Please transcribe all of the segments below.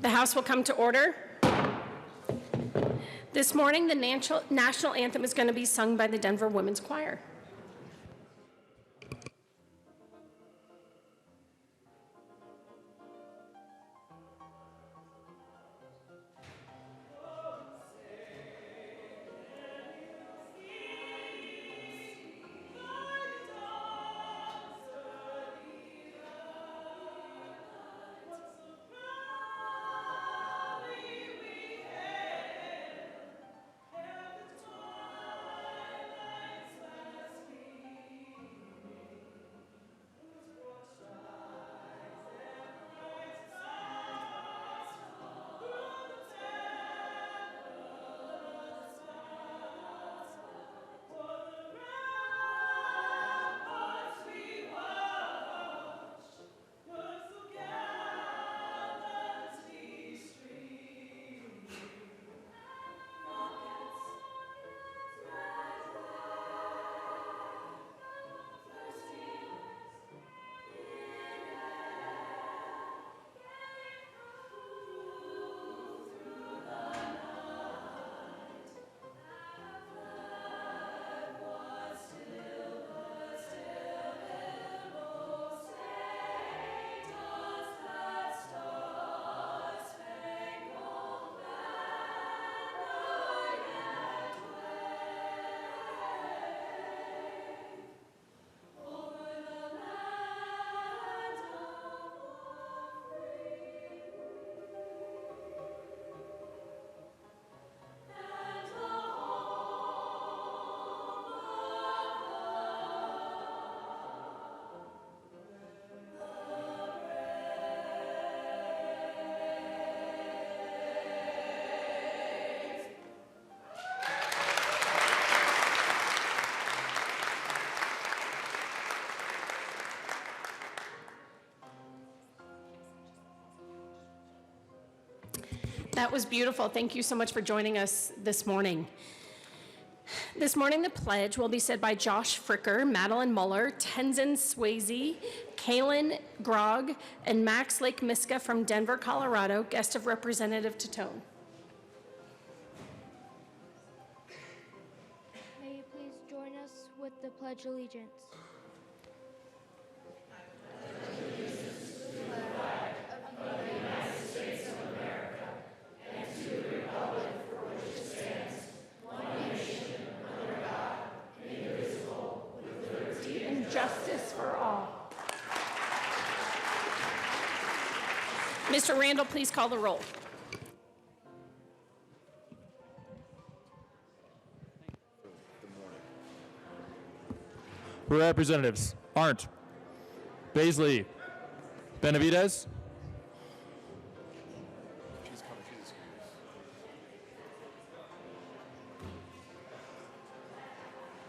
The House will come to order. This morning, the national anthem is going to be sung by the Denver Women's Choir. That was beautiful. Thank you so much for joining us this morning. This morning, the pledge will be said by Josh Fricker, Madeline Muller, Tenzin Swayze, Kaylin Grog, and Max Lake Miska from Denver, Colorado, guest of Representative Titone. May you please join us with the Pledge of Allegiance. And justice for all. Mr. Randall, please call the roll. Representatives Arndt, Baisley, Benavidez,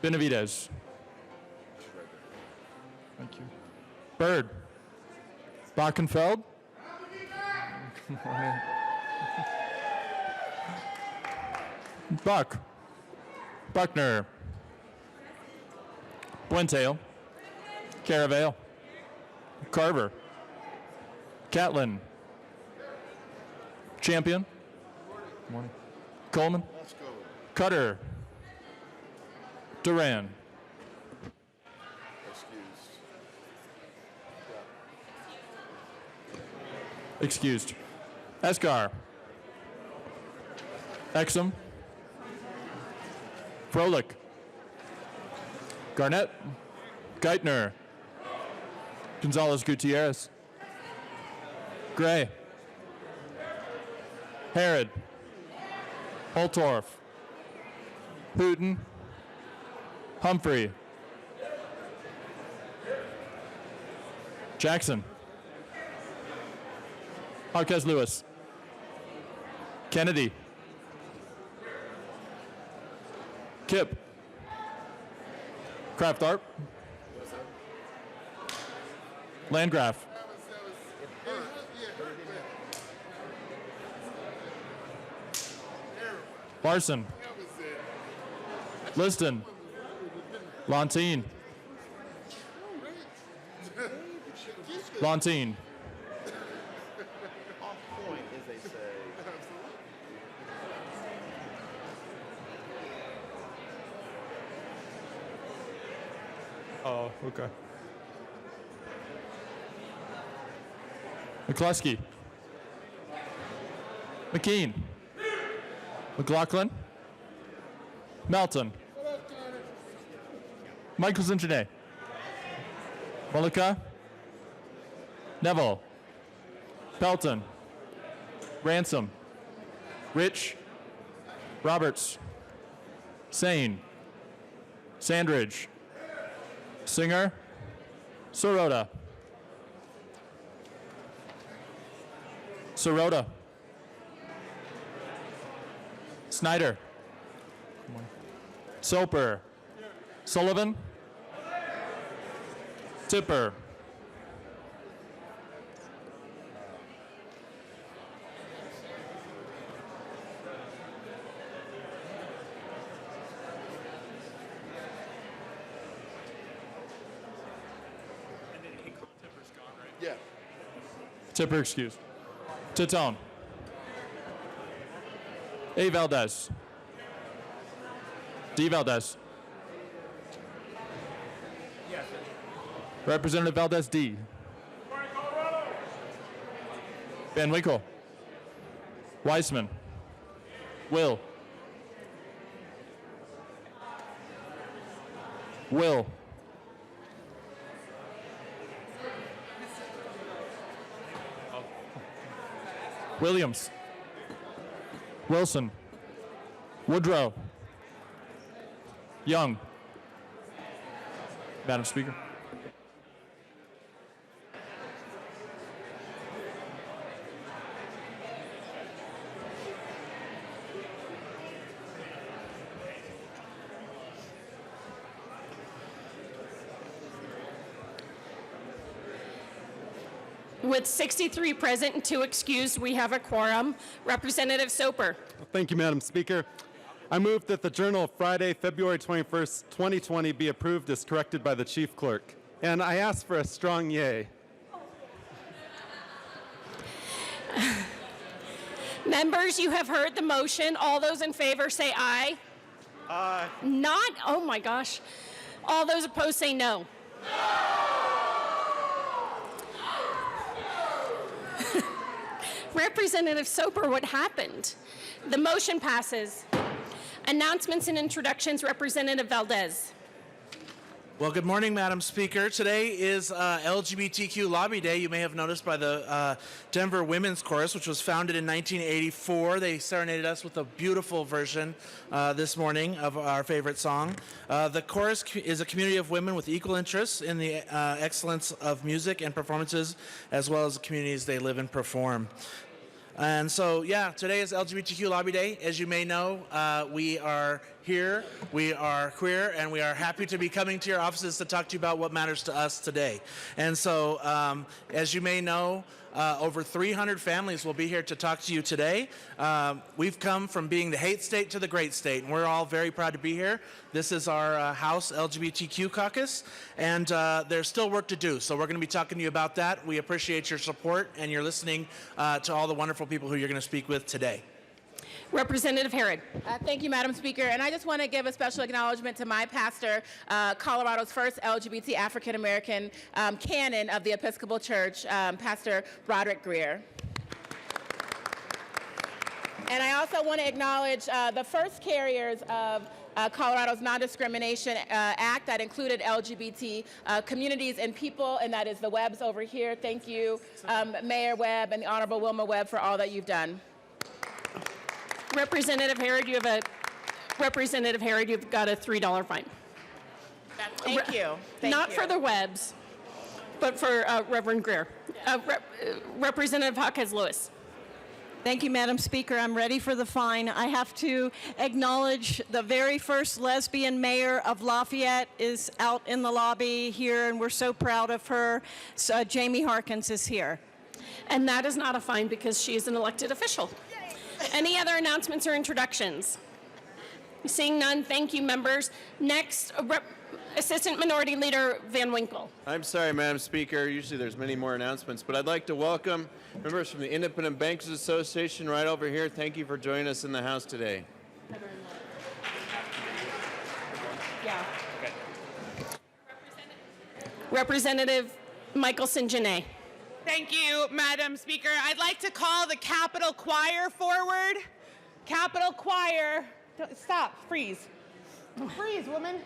Benavidez. Thank you. Bird, Bachenfeld, Buck, Buckner, Buentail, Caravale, Carver, Catlin, Champion, morning. Coleman, Cutter, Duran, excused. Escar, Exum, Froelich, Garnett, Geithner, Gonzalez Gutierrez, Gray, Herod, Holtorf, Hooten, Humphrey, Jackson, Marquez Lewis, Kennedy, Kip, Kraft Art, Landgraf, Larson, Liston, Lontine, Lontine, Point, as they say. Oh, okay. McCluskey, McKean, McLaughlin, Melton, Michelson Janae, Mullica, Neville, Pelton, Ransom, Rich, Roberts, Sane, Sandridge, Singer, Sirota, Sirota, Snyder, Soper, Sullivan, Tipper, Yeah. Tipper excused. Titone. A. Valdez. D. Valdez. Representative Valdez D. Van Winkle. Weissman. Will. Will. Williams. Wilson. Woodrow. Young. Madam Speaker. With 63 present and 2 excused, we have a quorum. Representative Soper. Thank you, Madam Speaker. I move that the Journal of Friday, February 21st, 2020 be approved as corrected by the Chief Clerk. And I ask for a strong yay. Members, you have heard the motion. All those in favor say aye. Aye. Not, oh my gosh. All those opposed say no. Representative Soper, what happened? The motion passes. Announcements and introductions, Representative Valdez. Well, good morning, Madam Speaker. Today is LGBTQ Lobby Day. You may have noticed by the Denver Women's Chorus, which was founded in 1984. They serenaded us with a beautiful version this morning of our favorite song. The chorus is a community of women with equal interests in the excellence of music and performances, as well as the communities they live and perform. And so, yeah, today is LGBTQ Lobby Day. As you may know, we are here, we are queer, and we are happy to be coming to your offices to talk to you about what matters to us today. And so, as you may know, over 300 families will be here to talk to you today. We've come from being the hate state to the great state, and we're all very proud to be here. This is our House LGBTQ caucus, and there's still work to do. So we're going to be talking to you about that. We appreciate your support and your listening to all the wonderful people who you're going to speak with today. Representative Herod. Thank you, Madam Speaker. And I just want to give a special acknowledgement to my pastor, Colorado's first LGBT African-American canon of the Episcopal Church, Pastor Broderick Greer. And I also want to acknowledge the first carriers of Colorado's Non-Discrimination Act that included LGBT communities and people, and that is the Webbs over here. Thank you, Mayor Webb and the Honorable Wilma Webb, for all that you've done. Representative Herod, you've got a $3 fine. Thank you. Not for the Webbs, but for Reverend Greer. Representative Hawkins Lewis. Thank you, Madam Speaker. I'm ready for the fine. I have to acknowledge the very first lesbian mayor of Lafayette is out in the lobby here, and we're so proud of her. So, Jamie Harkins is here. And that is not a fine because she is an elected official. Any other announcements or introductions? Seeing none, thank you, members. Next, Assistant Minority Leader Van Winkle. I'm sorry, Madam Speaker. Usually there's many more announcements, but I'd like to welcome members from the Independent Bankers Association right over here. Thank you for joining us in the House today. Yeah. Okay. Representative Michelson Janae. Thank you, Madam Speaker. I'd like to call the Capitol Choir forward. Capitol Choir. Stop. Freeze. Freeze, woman.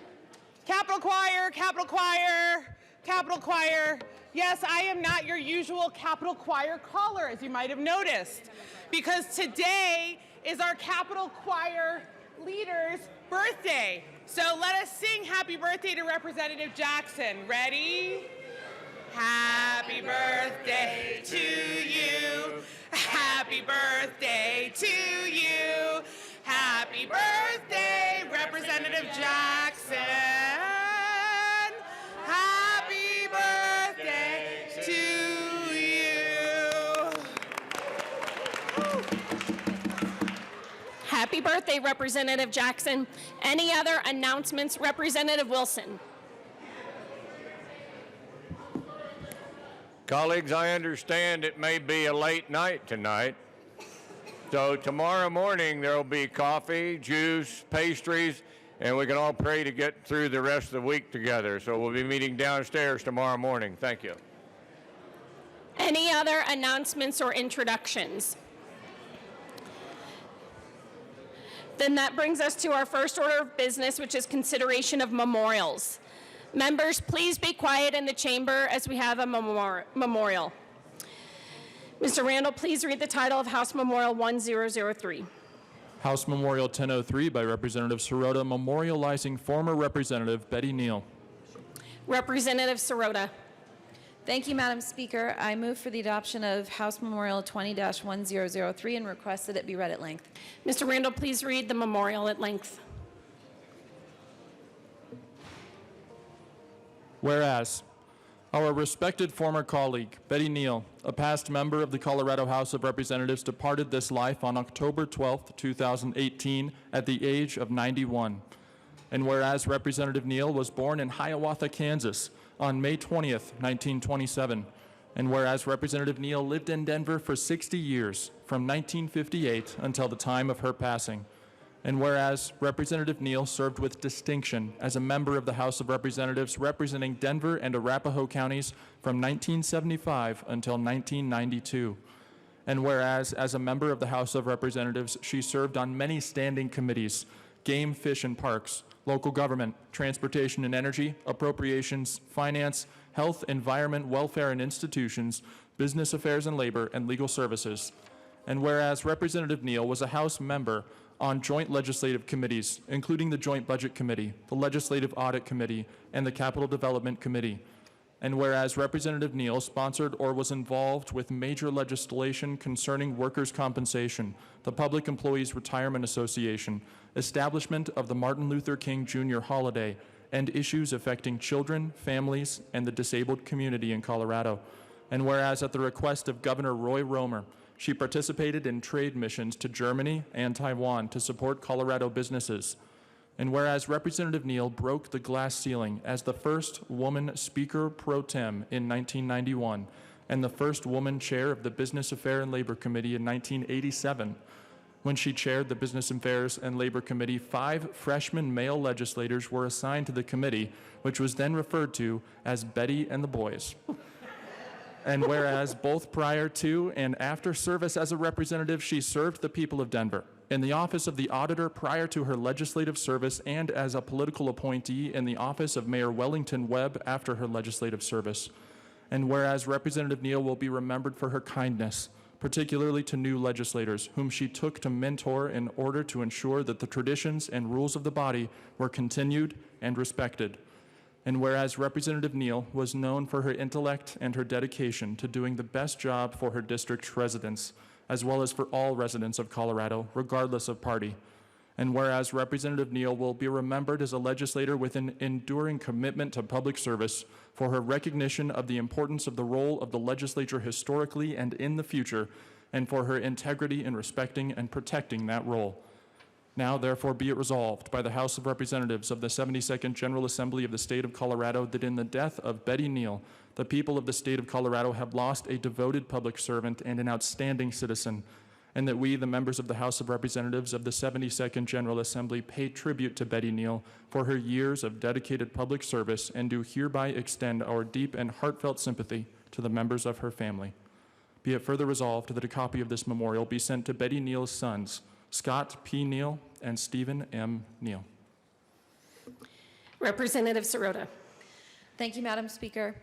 Capitol Choir, Capitol Choir, Capitol Choir. Yes, I am not your usual Capitol Choir caller, as you might have noticed, because today is our Capitol Choir leader's birthday. So let us sing happy birthday to Representative Jackson. Ready? Happy birthday to you. Happy birthday to you. Happy birthday, Representative Jackson. Happy birthday to you. Happy birthday, Representative Jackson. Any other announcements? Representative Wilson. Colleagues, I understand it may be a late night tonight. So tomorrow morning there will be coffee, juice, pastries, and we can all pray to get through the rest of the week together. So we'll be meeting downstairs tomorrow morning. Thank you. Any other announcements or introductions? Then that brings us to our first order of business, which is consideration of memorials. Members, please be quiet in the chamber as we have a memorial. Mr. Randall, please read the title of House Memorial 1003. House Memorial 1003 by Representative Sirota, memorializing former Representative Betty Neal. Representative Sirota. Thank you, Madam Speaker. I move for the adoption of House Memorial 20-1003 and request that it be read at length. Mr. Randall, please read the memorial at length. Whereas Our respected former colleague, Betty Neal, a past member of the Colorado House of Representatives, departed this life on October 12, 2018, at the age of 91. And whereas Representative Neal was born in Hiawatha, Kansas, on May 20th, 1927, and whereas Representative Neal lived in Denver for 60 years, from 1958 until the time of her passing, and whereas Representative Neal served with distinction as a member of the House of Representatives representing Denver and Arapahoe counties from 1975 until 1992, and whereas as a member of the House of Representatives she served on many standing committees: Game, Fish, and Parks, Local Government, Transportation and Energy, Appropriations, Finance, Health, Environment, Welfare and Institutions, Business Affairs and Labor, and Legal Services. And whereas Representative Neal was a House member on joint legislative committees, including the Joint Budget Committee, the Legislative Audit Committee, and the Capital Development Committee. And whereas Representative Neal sponsored or was involved with major legislation concerning workers' compensation, the Public Employees Retirement Association, establishment of the Martin Luther King Jr. holiday, and issues affecting children, families, and the disabled community in Colorado. And whereas at the request of Governor Roy Romer, she participated in trade missions to Germany and Taiwan to support Colorado businesses. And whereas Representative Neal broke the glass ceiling as the first woman Speaker pro tem in 1991 and the first woman chair of the Business Affairs and Labor Committee in 1987, when she chaired the Business Affairs and Labor Committee, 5 freshman male legislators were assigned to the committee, which was then referred to as Betty and the Boys. And whereas both prior to and after service as a representative, she served the people of Denver in the office of the auditor prior to her legislative service and as a political appointee in the office of Mayor Wellington Webb after her legislative service. And whereas Representative Neal will be remembered for her kindness, particularly to new legislators whom she took to mentor in order to ensure that the traditions and rules of the body were continued and respected. And whereas Representative Neal was known for her intellect and her dedication to doing the best job for her district's residents, as well as for all residents of Colorado, regardless of party. And whereas Representative Neal will be remembered as a legislator with an enduring commitment to public service for her recognition of the importance of the role of the legislature historically and in the future, and for her integrity in respecting and protecting that role. Now, therefore, be it resolved by the House of Representatives of the 72nd General Assembly of the State of Colorado that in the death of Betty Neal, the people of the state of Colorado have lost a devoted public servant and an outstanding citizen, and that we, the members of the House of Representatives of the 72nd General Assembly, pay tribute to Betty Neal for her years of dedicated public service and do hereby extend our deep and heartfelt sympathy to the members of her family. Be it further resolved that a copy of this memorial be sent to Betty Neal's sons, Scott P. Neal and Stephen M. Neal. Representative Sirota. Thank you, Madam Speaker.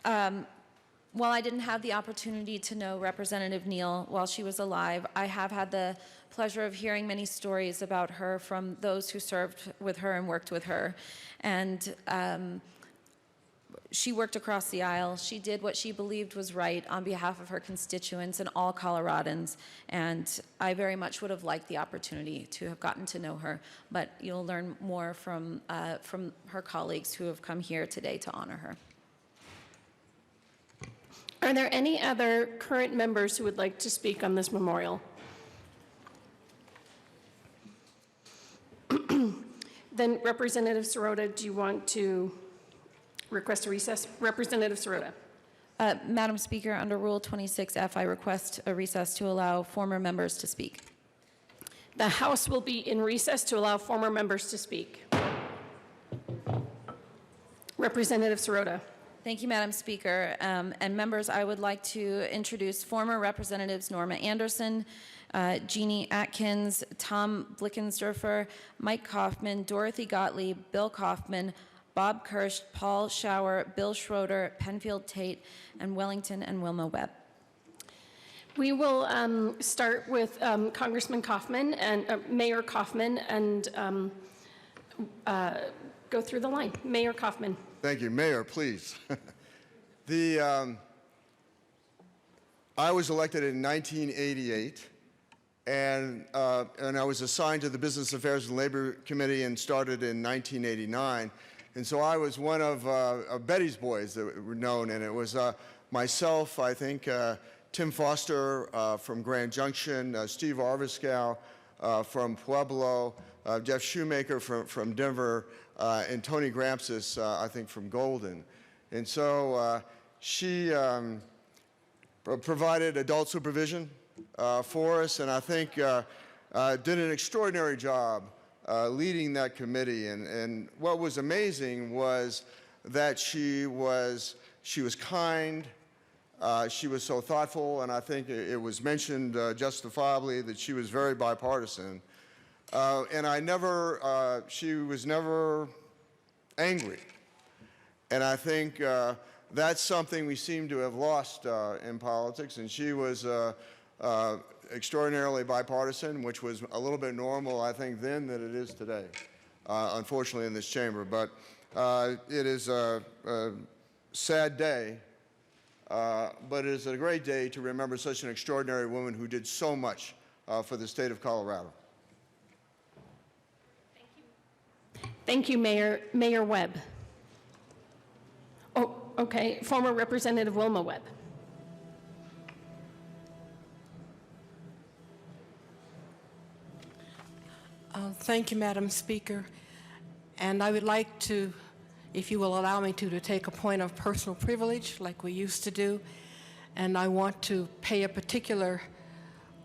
While I didn't have the opportunity to know Representative Neal while she was alive, I have had the pleasure of hearing many stories about her from those who served with her and worked with her. And she worked across the aisle. She did what she believed was right on behalf of her constituents and all Coloradans. And I very much would have liked the opportunity to have gotten to know her. But you'll learn more from her colleagues who have come here today to honor her. Are there any other current members who would like to speak on this memorial? Then Representative Sirota, do you want to request a recess? Representative Sirota. Madam Speaker, under Rule 26F, I request a recess to allow former members to speak. The House will be in recess to allow former members to speak. Representative Sirota. Thank you, Madam Speaker. And members, I would like to introduce former Representatives Norma Anderson, Jeannie Atkins, Tom Blickensderfer, Mike Kaufman, Dorothy Gottlieb, Bill Kaufman, Bob Kirsch, Paul Schauer, Bill Schroeder, Penfield Tate, and Wellington and Wilma Webb. We will start with Congressman Kaufman and Mayor Kaufman and go through the line. Mayor Kaufman. Thank you. Mayor, please. I was elected in 1988, and I was assigned to the Business Affairs and Labor Committee and started in 1989. And so I was one of Betty's boys that were known, and it was myself, I think, Tim Foster from Grand Junction, Steve Arviskow from Pueblo, Jeff Shoemaker from Denver, and Tony Gramsis, I think, from Golden. And so she provided adult supervision for us, and I think did an extraordinary job leading that committee. And what was amazing was that she was kind, she was so thoughtful, and I think it was mentioned justifiably that she was very bipartisan. And she was never angry. And I think that's something we seem to have lost in politics, and she was extraordinarily bipartisan, which was a little bit normal, I think, then than it is today, unfortunately, in this chamber. But it is a sad day, but it is a great day to remember such an extraordinary woman who did so much for the state of Colorado. Thank you, Mayor Webb. Oh, okay, former Representative Wilma Webb. Thank you, Madam Speaker. And I would like to, if you will allow me to take a point of personal privilege like we used to do. And I want to pay a particular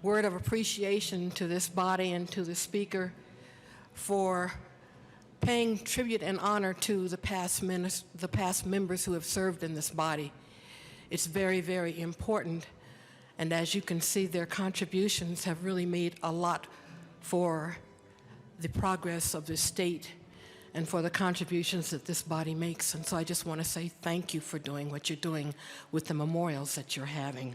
word of appreciation to this body and to the Speaker for paying tribute and honor to the past members who have served in this body. It's very, very important. And as you can see, their contributions have really made a lot for the progress of the state and for the contributions that this body makes. And so I just want to say thank you for doing what you're doing with the memorials that you're having.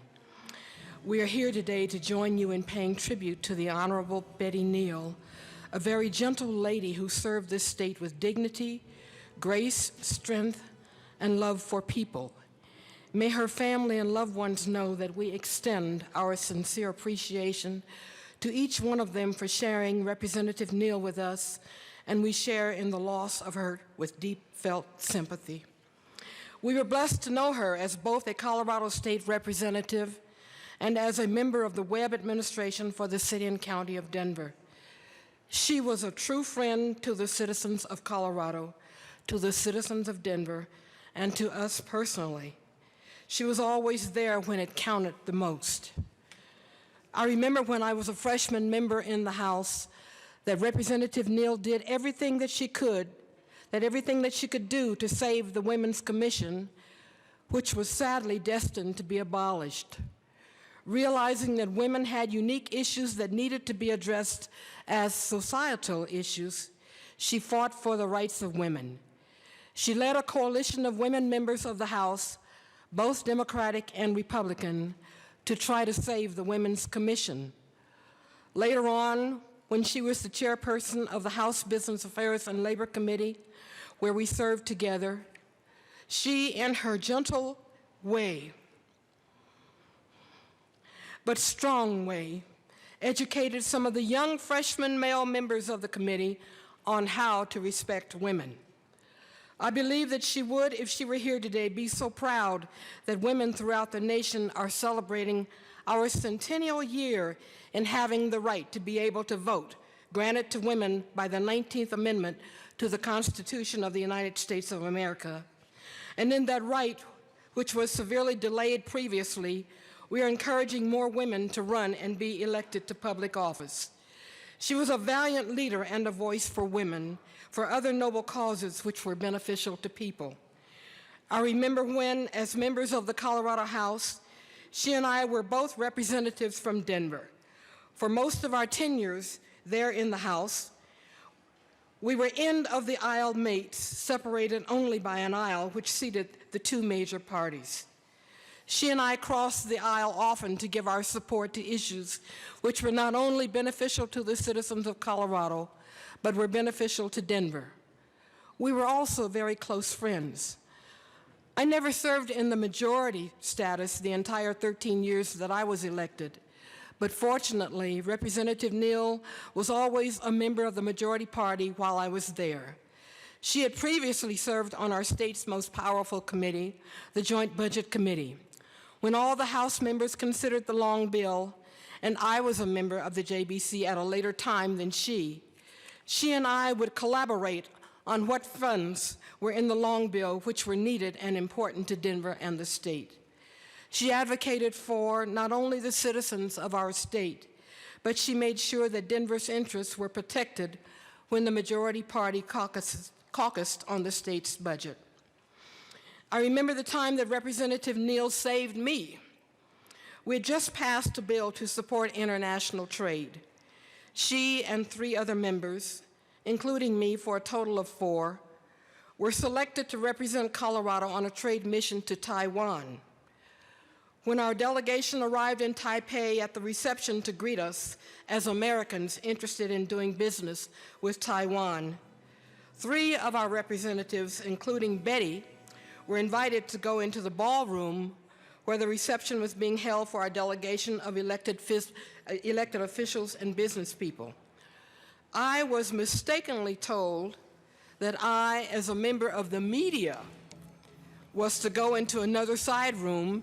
We are here today to join you in paying tribute to the Honorable Betty Neal, a very gentle lady who served this state with dignity, grace, strength, and love for people. May her family and loved ones know that we extend our sincere appreciation to each one of them for sharing Representative Neal with us, and we share in the loss of her with deep felt sympathy. We were blessed to know her as both a Colorado State representative and as a member of the Webb administration for the city and county of Denver. She was a true friend to the citizens of Colorado, to the citizens of Denver, and to us personally. She was always there when it counted the most. I remember when I was a freshman member in the House that Representative Neal did everything that she could do to save the Women's Commission, which was sadly destined to be abolished. Realizing that women had unique issues that needed to be addressed as societal issues, she fought for the rights of women. She led a coalition of women members of the House, both Democratic and Republican, to try to save the Women's Commission. Later on, when she was the chairperson of the House Business Affairs and Labor Committee, where we served together, she, in her gentle way, but strong way, educated some of the young freshman male members of the committee on how to respect women. I believe that she would, if she were here today, be so proud that women throughout the nation are celebrating our centennial year in having the right to be able to vote, granted to women by the 19th Amendment to the Constitution of the United States of America. And in that right, which was severely delayed previously, we are encouraging more women to run and be elected to public office. She was a valiant leader and a voice for women, for other noble causes which were beneficial to people. I remember when, as members of the Colorado House, she and I were both representatives from Denver. For most of our tenures there in the House, we were end of the aisle mates, separated only by an aisle which seated the two major parties. She and I crossed the aisle often to give our support to issues which were not only beneficial to the citizens of Colorado, but were beneficial to Denver. We were also very close friends. I never served in the majority status the entire 13 years that I was elected, but fortunately, Representative Neal was always a member of the majority party while I was there. She had previously served on our state's most powerful committee, the Joint Budget Committee. When all the House members considered the long bill, and I was a member of the JBC at a later time than she and I would collaborate on what funds were in the long bill which were needed and important to Denver and the state. She advocated for not only the citizens of our state, but she made sure that Denver's interests were protected when the majority party caucused on the state's budget. I remember the time that Representative Neal saved me. We had just passed a bill to support international trade. She and 3 other members, including me for a total of 4, were selected to represent Colorado on a trade mission to Taiwan. When our delegation arrived in Taipei at the reception to greet us as Americans interested in doing business with Taiwan, 3 of our representatives, including Betty, were invited to go into the ballroom where the reception was being held for our delegation of elected officials and business people. I was mistakenly told that I, as a member of the media, was to go into another side room,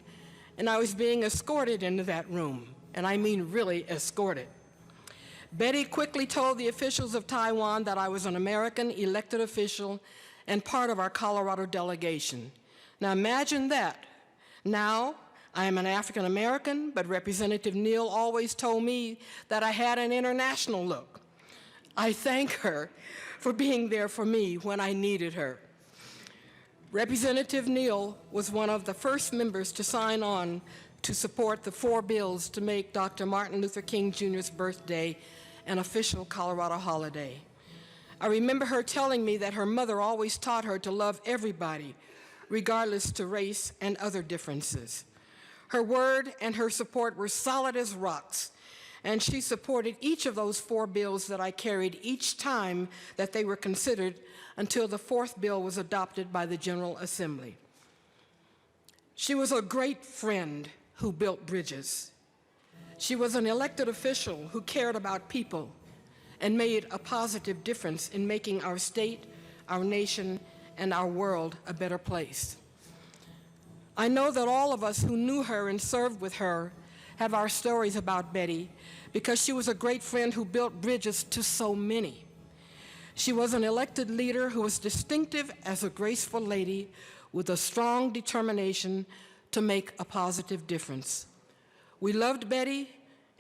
and I was being escorted into that room, and I mean really escorted. Betty quickly told the officials of Taiwan that I was an American elected official and part of our Colorado delegation. Now imagine that. Now, I am an African American, but Representative Neal always told me that I had an international look. I thank her for being there for me when I needed her. Representative Neal was one of the first members to sign on to support the 4 bills to make Dr. Martin Luther King Jr.'s birthday an official Colorado holiday. I remember her telling me that her mother always taught her to love everybody, regardless to race and other differences. Her word and her support were solid as rocks, and she supported each of those 4 bills that I carried each time that they were considered until the 4th bill was adopted by the General Assembly. She was a great friend who built bridges. She was an elected official who cared about people and made a positive difference in making our state, our nation, and our world a better place. I know that all of us who knew her and served with her have our stories about Betty because she was a great friend who built bridges to so many. She was an elected leader who was distinctive as a graceful lady with a strong determination to make a positive difference. We loved Betty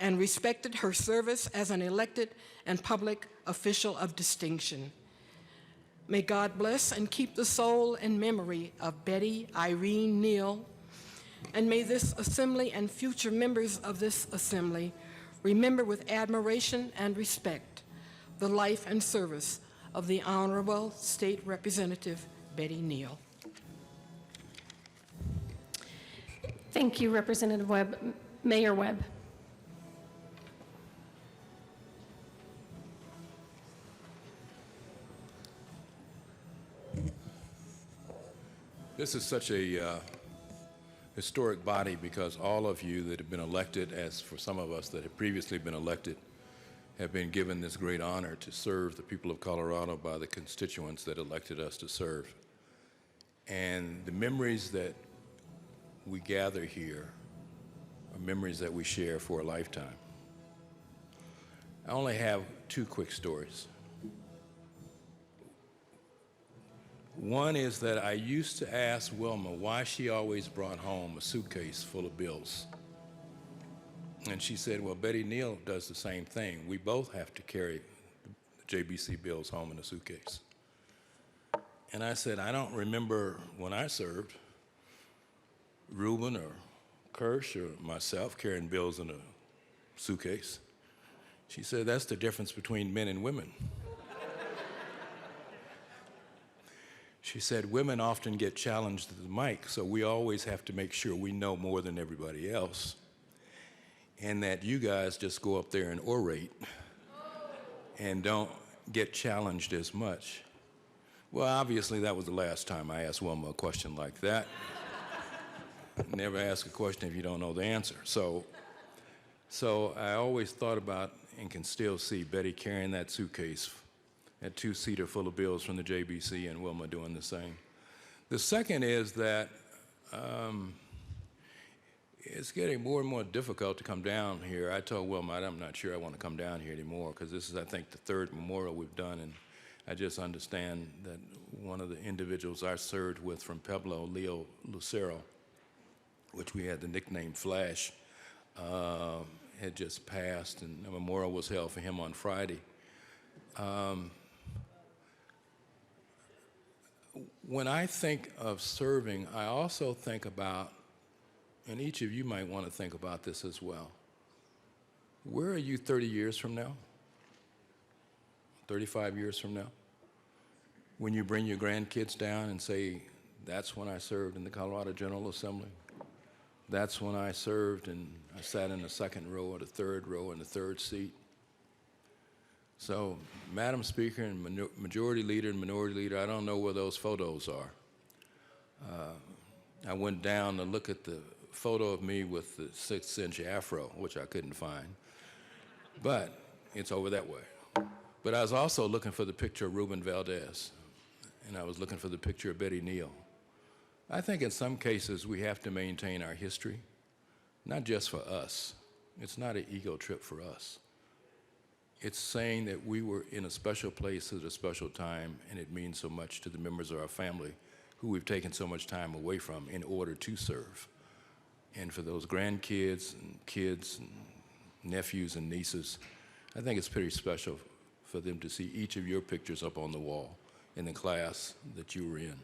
and respected her service as an elected and public official of distinction. May God bless and keep the soul and memory of Betty Irene Neal, and may this assembly and future members of this assembly remember with admiration and respect the life and service of the Honorable State Representative Betty Neal. Thank you, Representative Webb. Mayor Webb. This is such a historic body because all of you that have been elected, as for some of us that have previously been elected, have been given this great honor to serve the people of Colorado by the constituents that elected us to serve. And the memories that we gather here are memories that we share for a lifetime. I only have 2 quick stories. One is that I used to ask Wilma why she always brought home a suitcase full of bills. And she said, well, Betty Neal does the same thing. We both have to carry the JBC bills home in a suitcase. And I said, I don't remember when I served, Reuben or Kirsch or myself carrying bills in a suitcase. She said, that's the difference between men and women. She said, women often get challenged at the mic, so we always have to make sure we know more than everybody else, and that you guys just go up there and orate and don't get challenged as much. Well, obviously, that was the last time I asked Wilma a question like that. Never ask a question if you don't know the answer. So I always thought about and can still see Betty carrying that suitcase a two-seater full of bills from the JBC, and Wilma doing the same. The second is that it's getting more and more difficult to come down here. I told Wilma I'm not sure I want to come down here anymore because this is, I think, the third memorial we've done, and I just understand that one of the individuals I served with from Pueblo, Leo Lucero, which we had the nickname Flash, had just passed, and a memorial was held for him on Friday. When I think of serving, I also think about, and each of you might want to think about this as well, where are you 30 years from now? 35 years from now? When you bring your grandkids down and say, that's when I served in the Colorado General Assembly. That's when I served and I sat in the second row or the third row in the third seat. So, Madam Speaker and Majority Leader and Minority Leader, I don't know where those photos are. I went down to look at the photo of me with the 6-inch afro, which I couldn't find, but it's over that way. But I was also looking for the picture of Ruben Valdez, and I was looking for the picture of Betty Neal. I think in some cases we have to maintain our history, not just for us. It's not an ego trip for us. It's saying that we were in a special place at a special time, and it means so much to the members of our family who we've taken so much time away from in order to serve. And for those grandkids and kids and nephews and nieces, I think it's pretty special for them to see each of your pictures up on the wall in the class that you were in.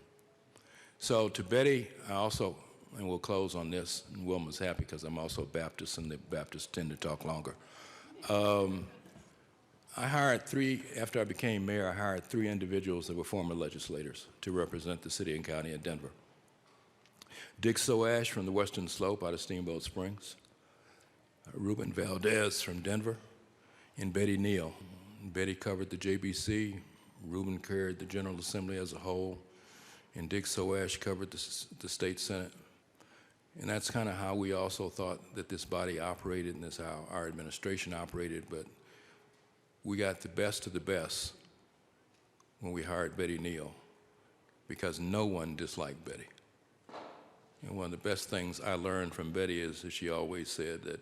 So to Betty, I also, and we'll close on this, and Wilma's happy because I'm also Baptist, and the Baptists tend to talk longer. I hired after I became mayor, I hired 3 individuals that were former legislators to represent the city and county of Denver. Dick Soash from the Western Slope out of Steamboat Springs, Ruben Valdez from Denver, and Betty Neal. Betty covered the JBC, Ruben carried the General Assembly as a whole, and Dick Soash covered the State Senate. And that's kind of how we also thought that this body operated, and that's how our administration operated, but we got the best of the best when we hired Betty Neal, because no one disliked Betty. And one of the best things I learned from Betty is that she always said that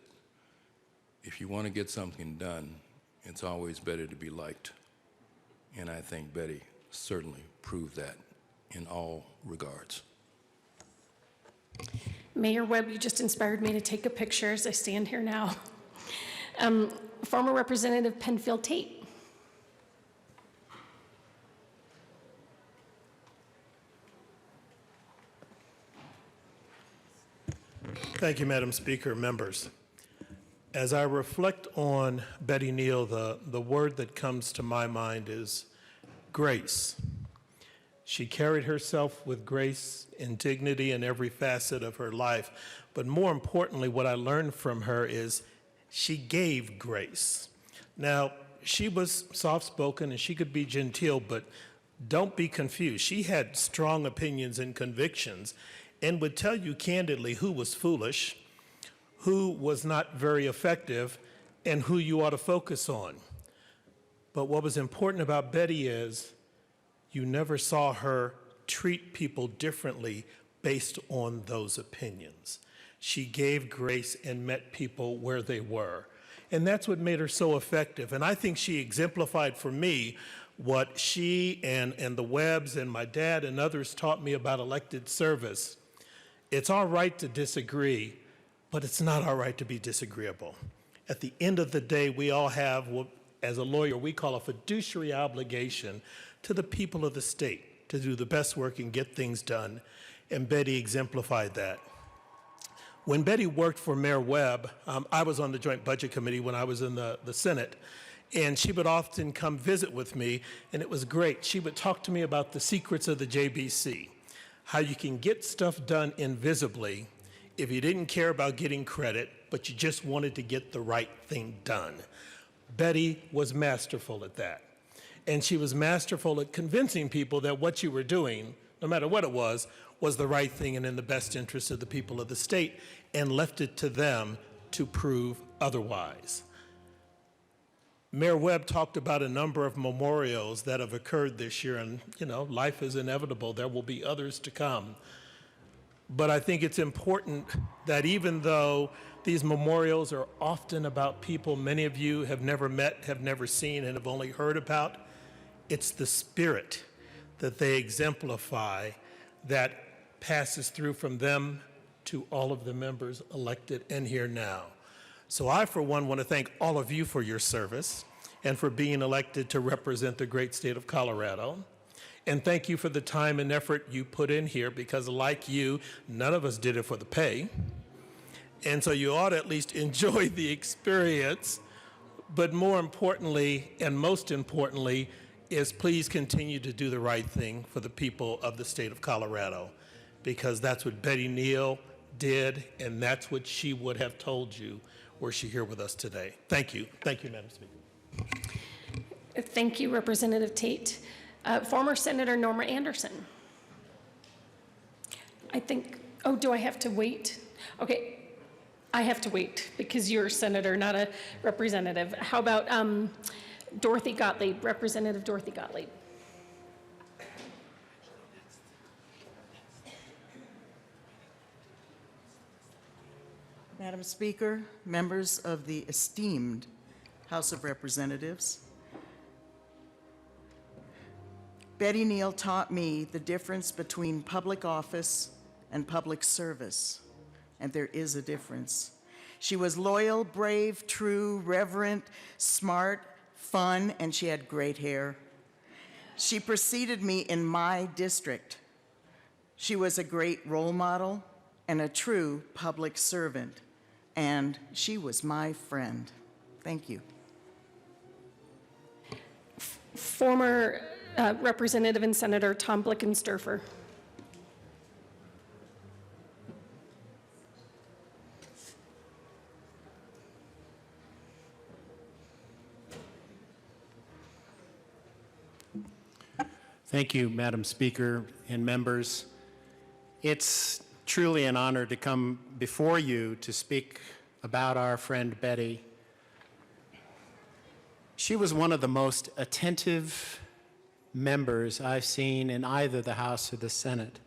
if you want to get something done, it's always better to be liked. And I think Betty certainly proved that in all regards. Mayor Webb, you just inspired me to take a picture as I stand here now. Former Representative Penfield Tate. Thank you, Madam Speaker, members. As I reflect on Betty Neal, the word that comes to my mind is grace. She carried herself with grace and dignity in every facet of her life. But more importantly, what I learned from her is she gave grace. Now, she was soft-spoken and she could be genteel, but don't be confused. She had strong opinions and convictions and would tell you candidly who was foolish, who was not very effective, and who you ought to focus on. But what was important about Betty is you never saw her treat people differently based on those opinions. She gave grace and met people where they were. And that's what made her so effective. And I think she exemplified for me what she and the Webbs and my dad and others taught me about elected service. It's all right to disagree, but it's not all right to be disagreeable. At the end of the day, we all have what, as a lawyer, we call a fiduciary obligation to the people of the state to do the best work and get things done. And Betty exemplified that. When Betty worked for Mayor Webb, I was on the Joint Budget Committee when I was in the Senate, and she would often come visit with me, and it was great. She would talk to me about the secrets of the JBC, how you can get stuff done invisibly if you didn't care about getting credit, but you just wanted to get the right thing done. Betty was masterful at that. And she was masterful at convincing people that what you were doing, no matter what it was the right thing and in the best interest of the people of the state, and left it to them to prove otherwise. Mayor Webb talked about a number of memorials that have occurred this year, and life is inevitable. There will be others to come. But I think it's important that even though these memorials are often about people many of you have never met, have never seen, and have only heard about, it's the spirit that they exemplify that passes through from them to all of the members elected and here now. So I, for one, want to thank all of you for your service and for being elected to represent the great state of Colorado. And thank you for the time and effort you put in here, because like you, none of us did it for the pay. And so you ought to at least enjoy the experience. But more importantly, and most importantly, is please continue to do the right thing for the people of the state of Colorado, because that's what Betty Neal did, and that's what she would have told you were she here with us today. Thank you. Thank you, Madam Speaker. Thank you, Representative Tate. Former Senator Norma Anderson. I think, oh, do I have to wait? Okay, I have to wait because you're a senator, not a representative. How about Dorothy Gottlieb, Representative Dorothy Gottlieb? Madam Speaker, members of the esteemed House of Representatives, Betty Neal taught me the difference between public office and public service, and there is a difference. She was loyal, brave, true, reverent, smart, fun, and she had great hair. She preceded me in my district. She was a great role model and a true public servant, and she was my friend. Thank you. Former Representative and Senator Tom Blickensderfer. Thank you, Madam Speaker and members. It's truly an honor to come before you to speak about our friend Betty. She was one of the most attentive members I've seen in either the House or the Senate.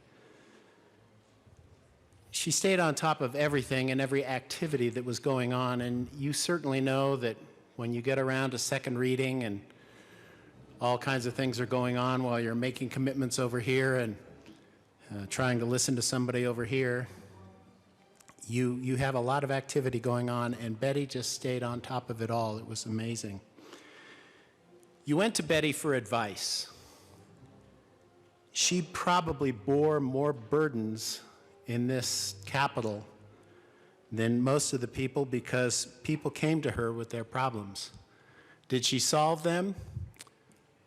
She stayed on top of everything and every activity that was going on, and you certainly know that when you get around to second reading and all kinds of things are going on while you're making commitments over here and trying to listen to somebody over here, you have a lot of activity going on, and Betty just stayed on top of it all. It was amazing. You went to Betty for advice. She probably bore more burdens in this capital than most of the people, because people came to her with their problems. Did she solve them?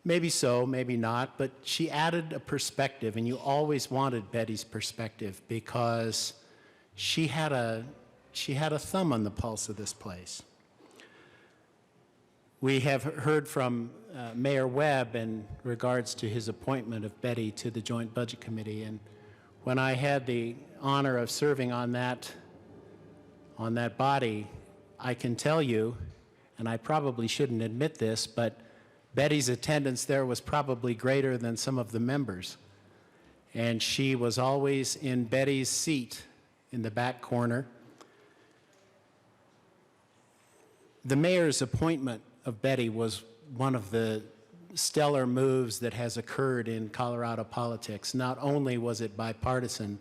Maybe so, maybe not, but she added a perspective, and you always wanted Betty's perspective because she had a thumb on the pulse of this place. We have heard from Mayor Webb in regards to his appointment of Betty to the Joint Budget Committee, and when I had the honor of serving on that body, I can tell you, and I probably shouldn't admit this, but Betty's attendance there was probably greater than some of the members, and she was always in Betty's seat in the back corner. The mayor's appointment of Betty was one of the stellar moves that has occurred in Colorado politics. Not only was it bipartisan,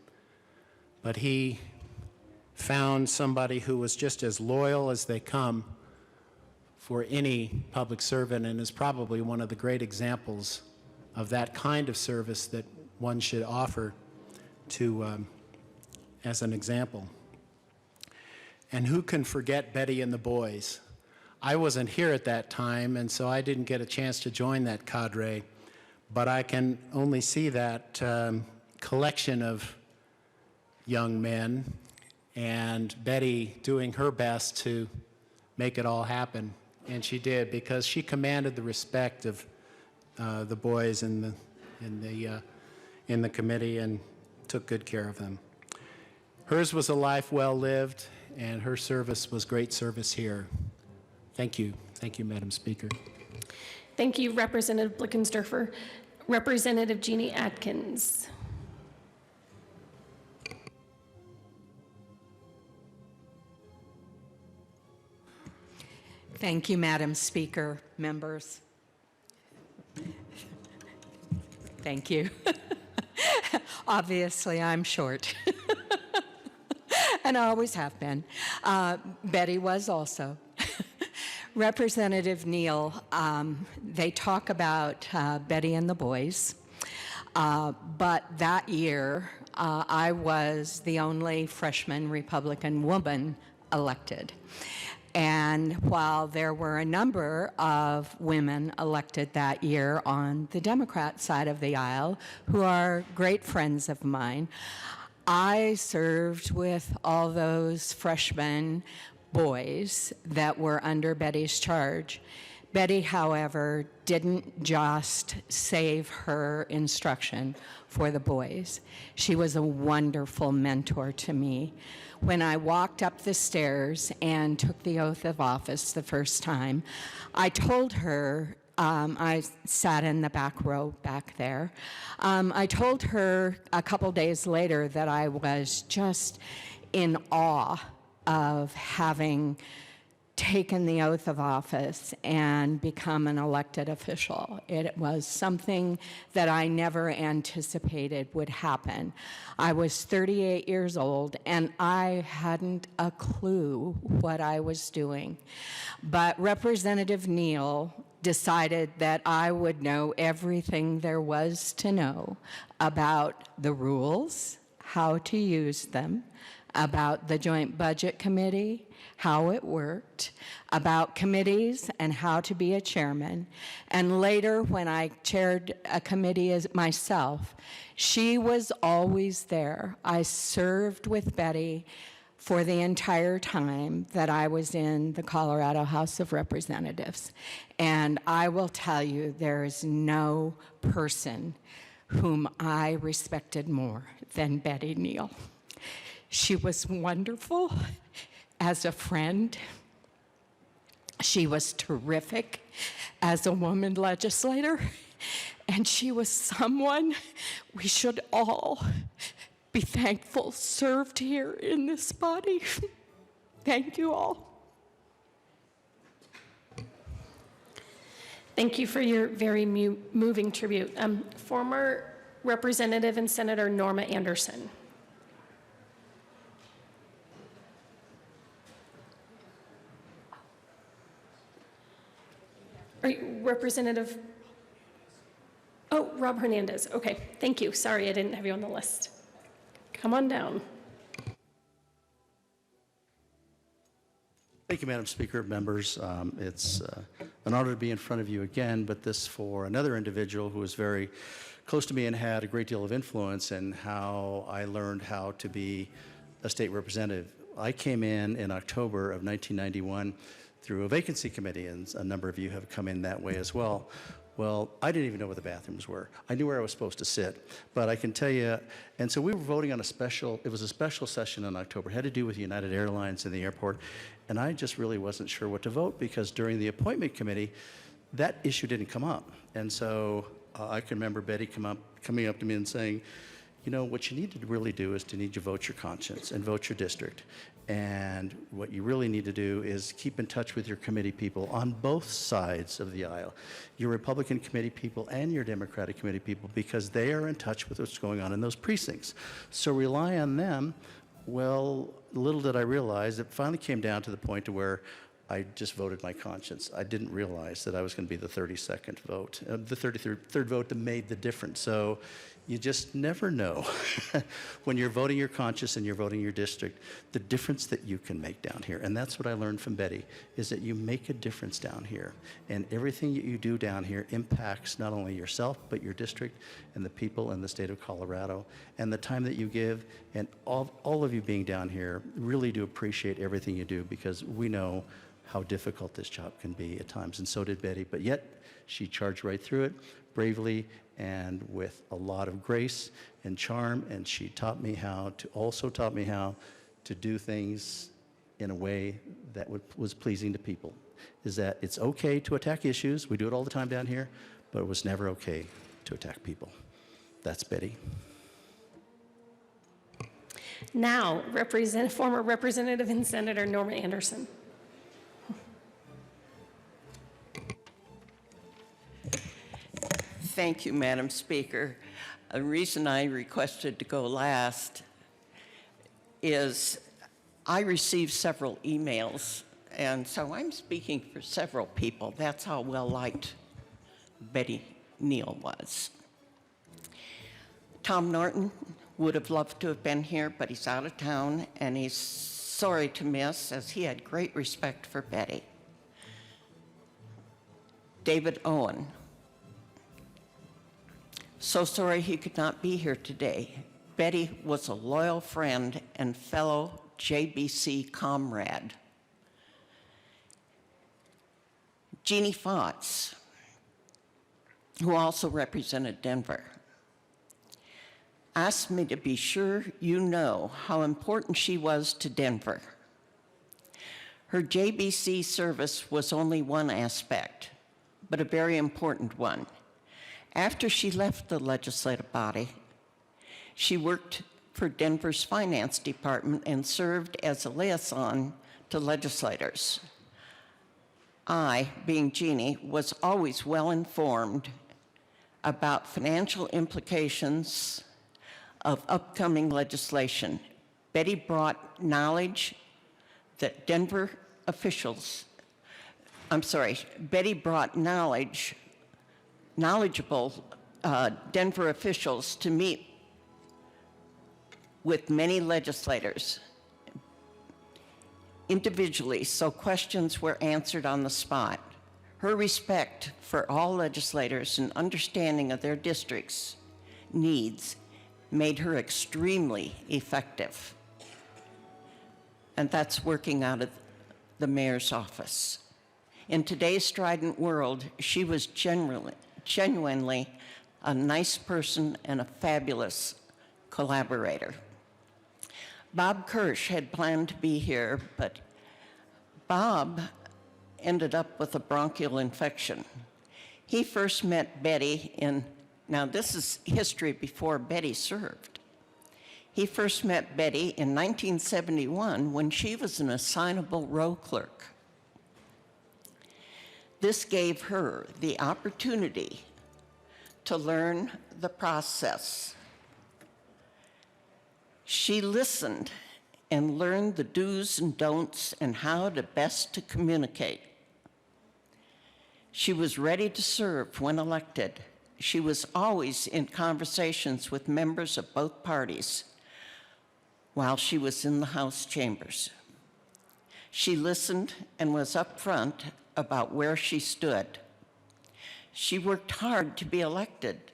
but he found somebody who was just as loyal as they come for any public servant, and is probably one of the great examples of that kind of service that one should offer to as an example. And who can forget Betty and the boys? I wasn't here at that time, and so I didn't get a chance to join that cadre, but I can only see that collection of young men and Betty doing her best to make it all happen. And she did, because she commanded the respect of the boys in the committee and took good care of them. Hers was a life well lived, and her service was great service here. Thank you. Thank you, Madam Speaker. Thank you, Representative Blickensderfer. Representative Jeannie Atkins. Thank you, Madam Speaker, members. Thank you. Obviously, I'm short. And I always have been. Betty was also. Representative Neal, they talk about Betty and the boys, but that year I was the only freshman Republican woman elected. And while there were a number of women elected that year on the Democrat side of the aisle who are great friends of mine, I served with all those freshmen boys that were under Betty's charge. Betty, however, didn't just save her instruction for the boys. She was a wonderful mentor to me. When I walked up the stairs and took the oath of office the first time, I told her, I sat in the back row back there. I told her a couple days later that I was just in awe of having taken the oath of office and become an elected official. It was something that I never anticipated would happen. I was 38 years old and I hadn't a clue what I was doing. But Representative Neal decided that I would know everything there was to know about the rules, how to use them, about the Joint Budget Committee, how it worked, about committees and how to be a chairman. And later, when I chaired a committee as myself, she was always there. I served with Betty for the entire time that I was in the Colorado House of Representatives. And I will tell you, there is no person whom I respected more than Betty Neal. She was wonderful as a friend. She was terrific as a woman legislator. And she was someone we should all be thankful served here in this body. Thank you all. Thank you for your very moving tribute. Former Representative and Senator Norma Anderson. Are you Representative? Oh, Rob Hernandez. Okay, thank you. Sorry, I didn't have you on the list. Come on down. Thank you, Madam Speaker, members. It's an honor to be in front of you again, but this for another individual who was very close to me and had a great deal of influence in how I learned how to be a state representative. I came in October of 1991 through a vacancy committee, and a number of you have come in that way as well. Well, I didn't even know where the bathrooms were. I knew where I was supposed to sit, but I can tell you, and so we were voting on it was a special session in October. It had to do with United Airlines and the airport, and I just really wasn't sure what to vote because during the appointment committee, that issue didn't come up. And so I can remember Betty coming up to me and saying, you know, what you need to really do is to vote your conscience and vote your district. And what you really need to do is keep in touch with your committee people on both sides of the aisle, your Republican committee people and your Democratic committee people, because they are in touch with what's going on in those precincts. So rely on them. Well, little did I realize, it finally came down to the point to where I just voted my conscience. I didn't realize that I was going to be the 32nd vote, the 33rd vote that made the difference. So you just never know when you're voting your conscience and you're voting your district, the difference that you can make down here. And that's what I learned from Betty, is that you make a difference down here. And everything that you do down here impacts not only yourself, but your district and the people in the state of Colorado. And the time that you give, and all of you being down here, really do appreciate everything you do, because we know how difficult this job can be at times, and so did Betty. But yet, she charged right through it, bravely and with a lot of grace and charm, and she also taught me how to do things in a way that was pleasing to people, is that it's okay to attack issues. We do it all the time down here, but it was never okay to attack people. That's Betty. Now, former Representative and Senator Norma Anderson. Thank you, Madam Speaker. The reason I requested to go last is I received several emails, and so I'm speaking for several people. That's how well-liked Betty Neal was. Tom Norton would have loved to have been here, but he's out of town, and he's sorry to miss, as he had great respect for Betty. David Owen. So sorry he could not be here today. Betty was a loyal friend and fellow JBC comrade. Jeannie Fotz, who also represented Denver, asked me to be sure you know how important she was to Denver. Her JBC service was only one aspect, but a very important one. After she left the legislative body, she worked for Denver's finance department and served as a liaison to legislators. I, being Jeannie, was always well informed about financial implications of upcoming legislation. Betty brought knowledge that Betty brought knowledgeable Denver officials to meet with many legislators individually, so questions were answered on the spot. Her respect for all legislators and understanding of their districts' needs made her extremely effective. And that's working out of the mayor's office. In today's strident world, she was genuinely a nice person and a fabulous collaborator. Bob Kirsch had planned to be here, but Bob ended up with a bronchial infection. He first met Betty now this is history before Betty served. He first met Betty in 1971 when she was an assignable row clerk. This gave her the opportunity to learn the process. She listened and learned the do's and don'ts and how to best to communicate. She was ready to serve when elected. She was always in conversations with members of both parties while she was in the House chambers. She listened and was upfront about where she stood. She worked hard to be elected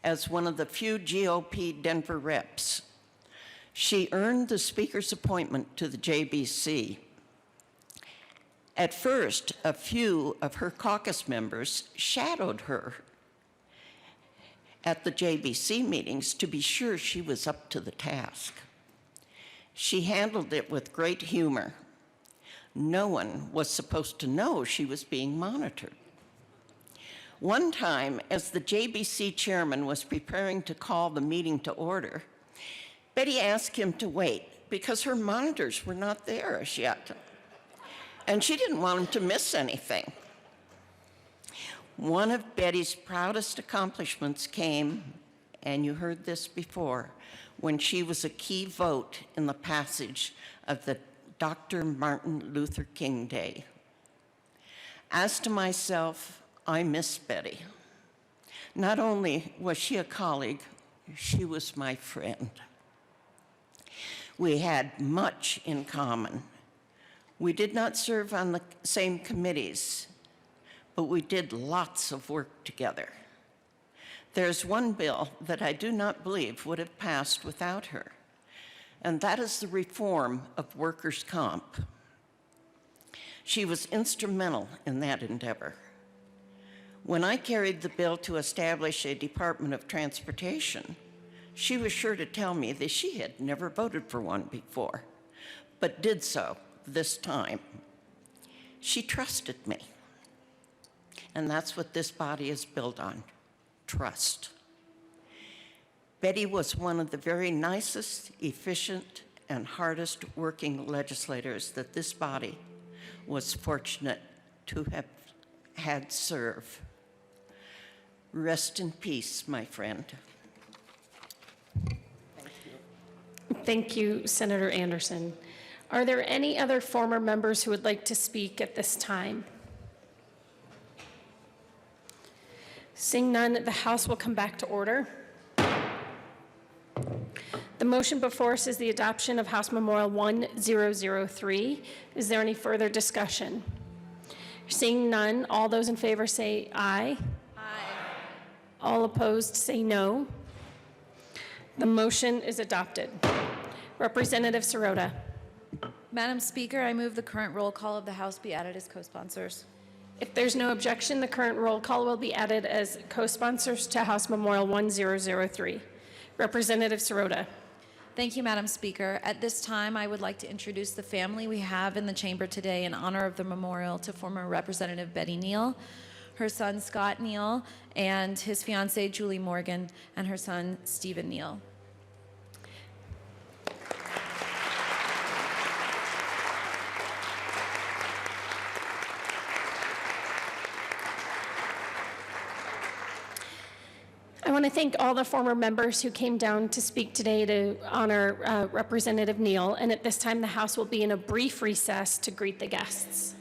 as one of the few GOP Denver reps. She earned the Speaker's appointment to the JBC. At first, a few of her caucus members shadowed her at the JBC meetings to be sure she was up to the task. She handled it with great humor. No one was supposed to know she was being monitored. One time, as the JBC chairman was preparing to call the meeting to order, Betty asked him to wait because her monitors were not there as yet, and she didn't want him to miss anything. One of Betty's proudest accomplishments came, and you heard this before, when she was a key vote in the passage of the Dr. Martin Luther King Day. As to myself, I miss Betty. Not only was she a colleague, she was my friend. We had much in common. We did not serve on the same committees, but we did lots of work together. There's one bill that I do not believe would have passed without her, and that is the reform of workers' comp. She was instrumental in that endeavor. When I carried the bill to establish a Department of Transportation, she was sure to tell me that she had never voted for one before, but did so this time. She trusted me. And that's what this body is built on, trust. Betty was one of the very nicest, efficient, and hardest working legislators that this body was fortunate to have had serve. Rest in peace, my friend. Thank you, Senator Anderson. Are there any other former members who would like to speak at this time? Seeing none, the House will come back to order. The motion before us is the adoption of House Memorial 1003. Is there any further discussion? Seeing none, all those in favor say aye. Aye. All opposed say no. The motion is adopted. Representative Sirota. Madam Speaker, I move the current roll call of the House be added as co-sponsors. If there's no objection, the current roll call will be added as co-sponsors to House Memorial 1003. Representative Sirota. Thank you, Madam Speaker. At this time, I would like to introduce the family we have in the chamber today in honor of the memorial to former Representative Betty Neal, her son Scott Neal, and his fiancee Julie Morgan, and her son Stephen Neal. I want to thank all the former members who came down to speak today to honor Representative Neal, and at this time the House will be in a brief recess to greet the guests.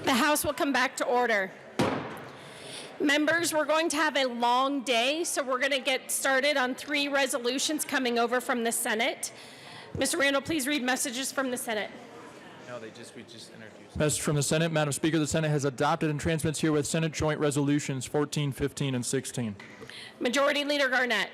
The House will come back to order. Members, we're going to have a long day, so we're going to get started on 3 resolutions coming over from the Senate. Mr. Randall, please read messages from the Senate. we just introduced. Message from the Senate. Madam Speaker, the Senate has adopted and transmits herewith Senate Joint Resolutions 14, 15, and 16. Majority Leader Garnett.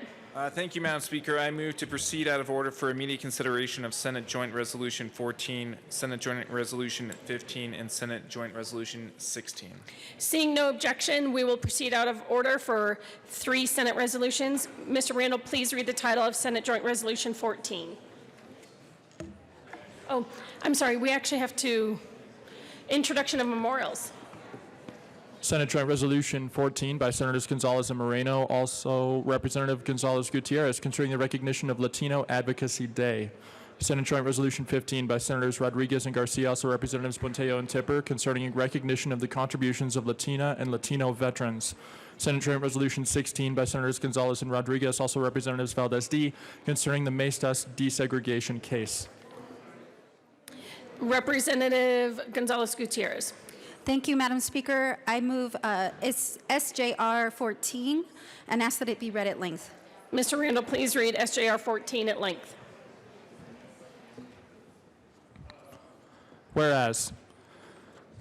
Thank you, Madam Speaker. I move to proceed out of order for immediate consideration of Senate Joint Resolution 14, Senate Joint Resolution 15, and Senate Joint Resolution 16. Seeing no objection, we will proceed out of order for 3 Senate resolutions. Mr. Randall, please read the title of Senate Joint Resolution 14. Oh, I'm sorry, we actually have to, introduction of memorials. Senate Joint Resolution 14 by Senators Gonzalez and Moreno, also Representative Gonzalez Gutierrez, concerning the recognition of Latino Advocacy Day. Senate Joint Resolution 15 by Senators Rodriguez and Garcia, also Representatives Buentello and Tipper, concerning recognition of the contributions of Latina and Latino veterans. Senate Joint Resolution 16 by Senators Gonzalez and Rodriguez, also Representatives Valdez D, concerning the Maestas desegregation case. Representative Gonzalez Gutierrez. Thank you, Madam Speaker. I move it's SJR 14 and ask that it be read at length. Mr. Randall, please read SJR 14 at length. Whereas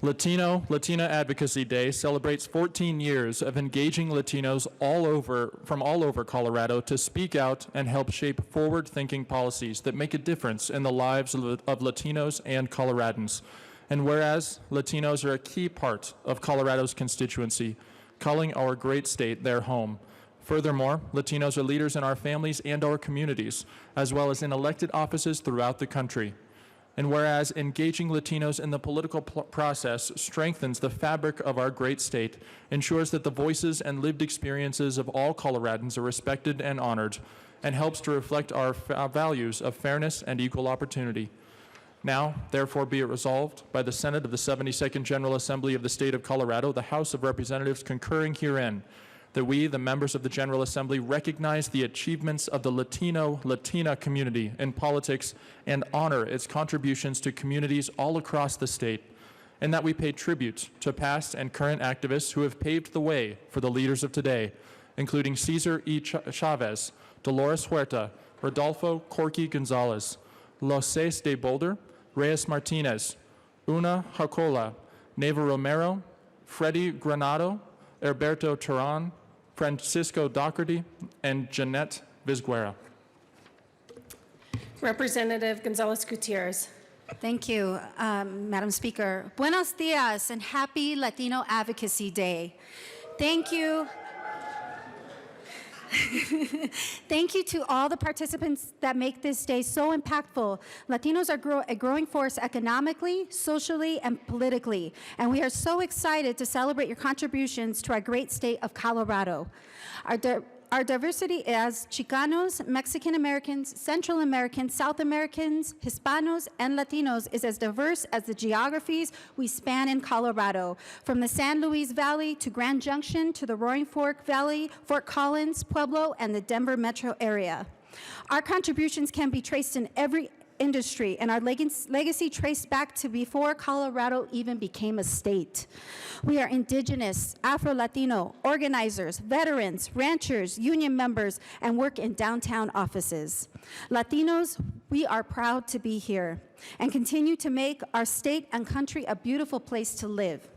Latina Advocacy Day celebrates 14 years of engaging Latinos from all over Colorado to speak out and help shape forward-thinking policies that make a difference in the lives of Latinos and Coloradans. And whereas Latinos are a key part of Colorado's constituency, calling our great state their home. Furthermore, Latinos are leaders in our families and our communities, as well as in elected offices throughout the country. And whereas engaging Latinos in the political process strengthens the fabric of our great state, ensures that the voices and lived experiences of all Coloradans are respected and honored, and helps to reflect our values of fairness and equal opportunity. Now, therefore, be it resolved by the Senate of the 72nd General Assembly of the State of Colorado, the House of Representatives concurring herein, that we, the members of the General Assembly, recognize the achievements of the Latina community in politics and honor its contributions to communities all across the state, and that we pay tribute to past and current activists who have paved the way for the leaders of today, including Cesar E. Chavez, Dolores Huerta, Rodolfo Corky Gonzalez, Los de Boulder, Reyes Martinez, Una Jacola, Neva Romero, Freddie Granado, Herberto Turan, Francisco Doherty, and Jeanette Vizguera. Representative Gonzalez Gutierrez. Thank you, Madam Speaker. Buenos dias and happy Latino Advocacy Day. Thank you. Thank you to all the participants that make this day so impactful. Latinos are a growing force economically, socially, and politically, and we are so excited to celebrate your contributions to our great state of Colorado. Our diversity as Chicanos, Mexican Americans, Central Americans, South Americans, Hispanos, and Latinos is as diverse as the geographies we span in Colorado, from the San Luis Valley to Grand Junction to the Roaring Fork Valley, Fort Collins, Pueblo, and the Denver metro area. Our contributions can be traced in every industry, and our legacy traced back to before Colorado even became a state. We are indigenous, Afro-Latino, organizers, veterans, ranchers, union members, and work in downtown offices. Latinos, we are proud to be here and continue to make our state and country a beautiful place to live.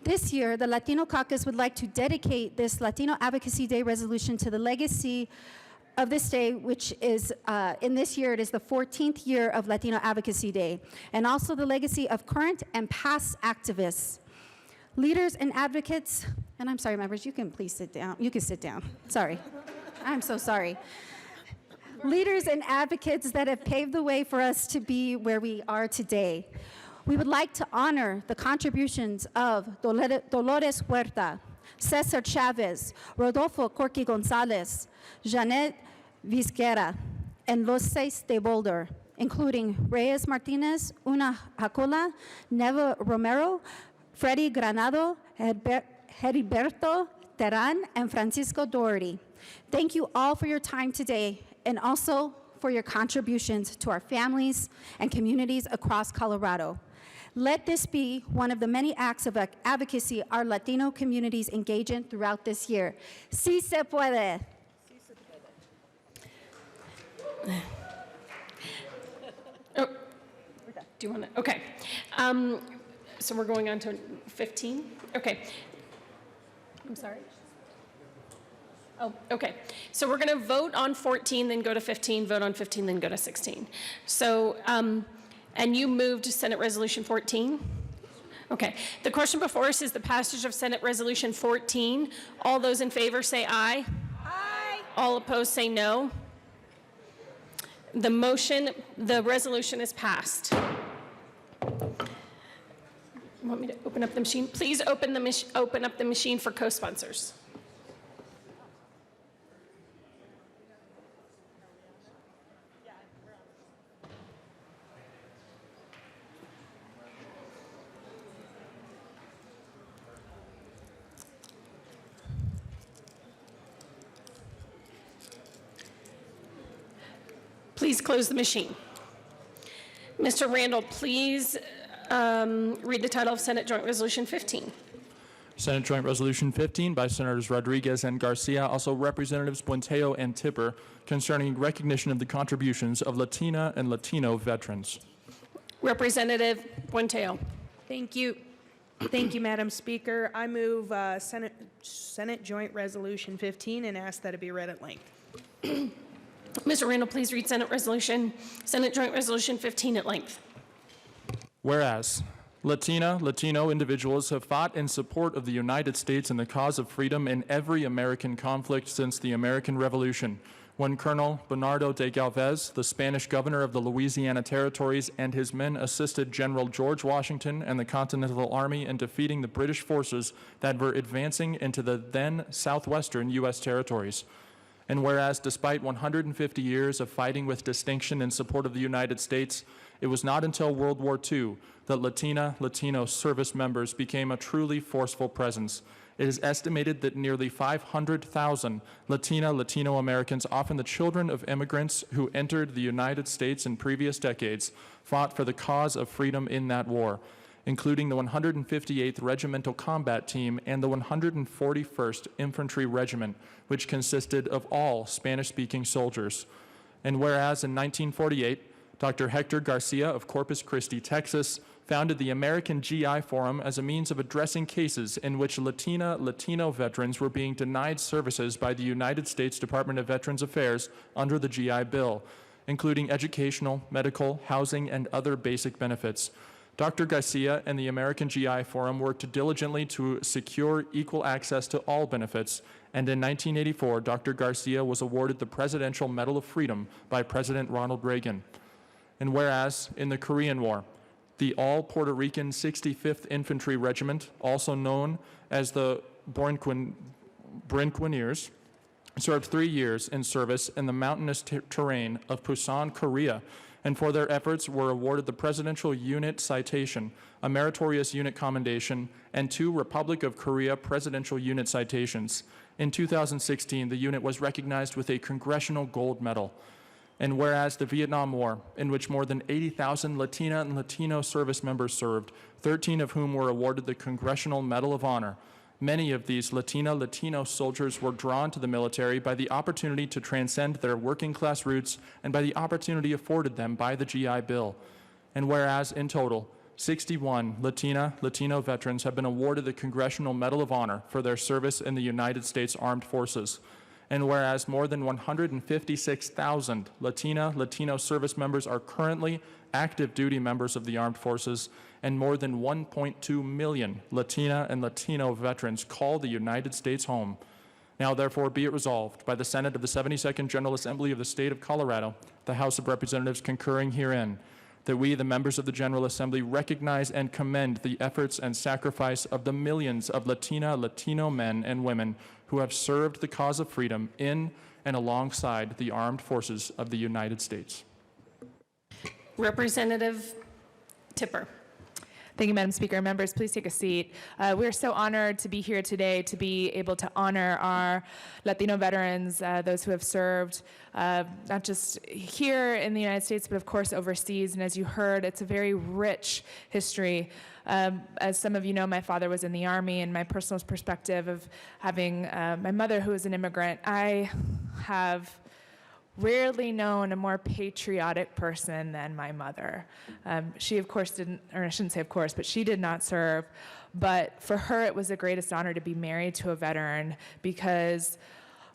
This year, the Latino Caucus would like to dedicate this Latino Advocacy Day resolution to the legacy of this day, which is, in this year, it is the 14th year of Latino Advocacy Day, and also the legacy of current and past activists, leaders and advocates, and I'm sorry, members, you can please sit down. You can sit down. Sorry. I'm so sorry. Leaders and advocates that have paved the way for us to be where we are today. We would like to honor the contributions of Dolores Huerta, Cesar Chavez, Rodolfo Corky Gonzalez, Jeanette Vizquera, and Los de Boulder, including Reyes Martinez, Una Jacola, Neva Romero, Freddie Granado, Heriberto Terán, and Francisco Doherty. Thank you all for your time today, and also for your contributions to our families and communities across Colorado. Let this be one of the many acts of advocacy our Latino communities engage in throughout this year. Sí se puede. Oh, do you want to? Okay. So we're going on to 15? Okay. I'm sorry. Oh, okay. So we're going to vote on 14, then go to 15, vote on 15, then go to 16. So, and you moved Senate Resolution 14? Okay. The question before us is the passage of Senate Resolution 14. All those in favor say aye. Aye. All opposed say no. The resolution is passed. You want me to open up the machine? Please open up the machine for co-sponsors. Please close the machine. Mr. Randall, please read the title of Senate Joint Resolution 15. Senate Joint Resolution 15 by Senators Rodriguez and Garcia, also Representatives Buentello and Tipper, concerning recognition of the contributions of Latina and Latino veterans. Representative Buentello. Thank you. Thank you, Madam Speaker. I move Senate Joint Resolution 15 and ask that it be read at length. Mr. Randall, please read Senate Joint Resolution 15 at length. Whereas Latino individuals have fought in support of the United States and the cause of freedom in every American conflict since the American Revolution, when Colonel Bernardo de Galvez, the Spanish governor of the Louisiana Territories, and his men assisted General George Washington and the Continental Army in defeating the British forces that were advancing into the then southwestern U.S. territories. And whereas despite 150 years of fighting with distinction in support of the United States, it was not until World War II that Latino service members became a truly forceful presence. It is estimated that nearly 500,000 Latino Americans, often the children of immigrants who entered the United States in previous decades, fought for the cause of freedom in that war, including the 158th Regimental Combat Team and the 141st Infantry Regiment, which consisted of all Spanish-speaking soldiers. And whereas in 1948, Dr. Hector Garcia of Corpus Christi, Texas, founded the American GI Forum as a means of addressing cases in which Latino veterans were being denied services by the United States Department of Veterans Affairs under the GI Bill, including educational, medical, housing, and other basic benefits. Dr. Garcia and the American GI Forum worked diligently to secure equal access to all benefits, and in 1984, Dr. Garcia was awarded the Presidential Medal of Freedom by President Ronald Reagan. And whereas, in the Korean War, the all-Puerto Rican 65th Infantry Regiment, also known as the Buenquineers, served 3 years in service in the mountainous terrain of Busan, Korea, and for their efforts were awarded the Presidential Unit Citation, a Meritorious Unit Commendation, and 2 Republic of Korea Presidential Unit Citations. In 2016, the unit was recognized with a Congressional Gold Medal. And whereas the Vietnam War, in which more than 80,000 Latina and Latino service members served, 13 of whom were awarded the Congressional Medal of Honor, many of these Latino soldiers were drawn to the military by the opportunity to transcend their working-class roots and by the opportunity afforded them by the GI Bill. And whereas, in total, 61 Latino veterans have been awarded the Congressional Medal of Honor for their service in the United States Armed Forces. And whereas more than 156,000 Latino service members are currently active duty members of the armed forces, and more than 1.2 million Latina and Latino veterans call the United States home. Now therefore be it resolved by the Senate of the 72nd General Assembly of the State of Colorado, the House of Representatives concurring herein, that we, the members of the General Assembly, recognize and commend the efforts and sacrifice of the millions of Latino men and women who have served the cause of freedom in and alongside the armed forces of the United States. Representative Tipper. Thank you, Madam Speaker. Members, please take a seat. We're so honored to be here today to be able to honor our Latino veterans, those who have served not just here in the United States, but of course overseas. And as you heard, it's a very rich history. As some of you know, my father was in the Army, and my personal perspective of having my mother who was an immigrant, I have rarely known a more patriotic person than my mother. She, of course, didn't, or I shouldn't say of course, but she did not serve. But for her, it was the greatest honor to be married to a veteran because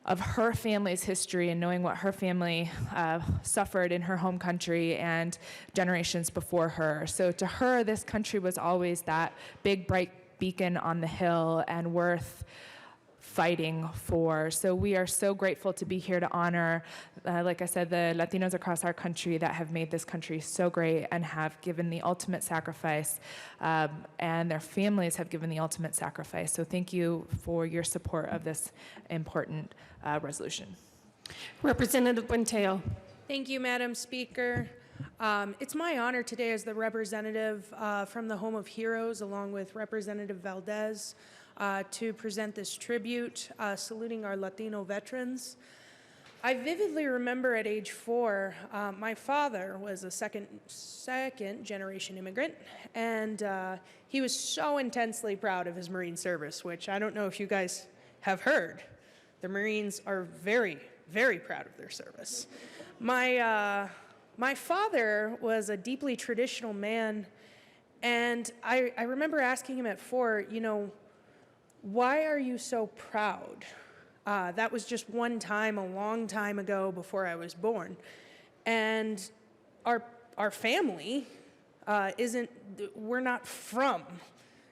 of her family's history and knowing what her family suffered in her home country and generations before her. So to her, this country was always that big, bright beacon on the hill and worth fighting for. So we are so grateful to be here to honor, like I said, the Latinos across our country that have made this country so great and have given the ultimate sacrifice, and their families have given the ultimate sacrifice. So thank you for your support of this important resolution. Representative Buentello. Thank you, Madam Speaker. It's my honor today as the representative from the Home of Heroes, along with Representative Valdez, to present this tribute, saluting our Latino veterans. I vividly remember at age 4, my father was a second generation immigrant, and he was so intensely proud of his Marine service, which I don't know if you guys have heard. The Marines are very, very proud of their service. My father was a deeply traditional man, and I remember asking him at 4, you know, why are you so proud? That was just one time, a long time ago before I was born. And our family we're not from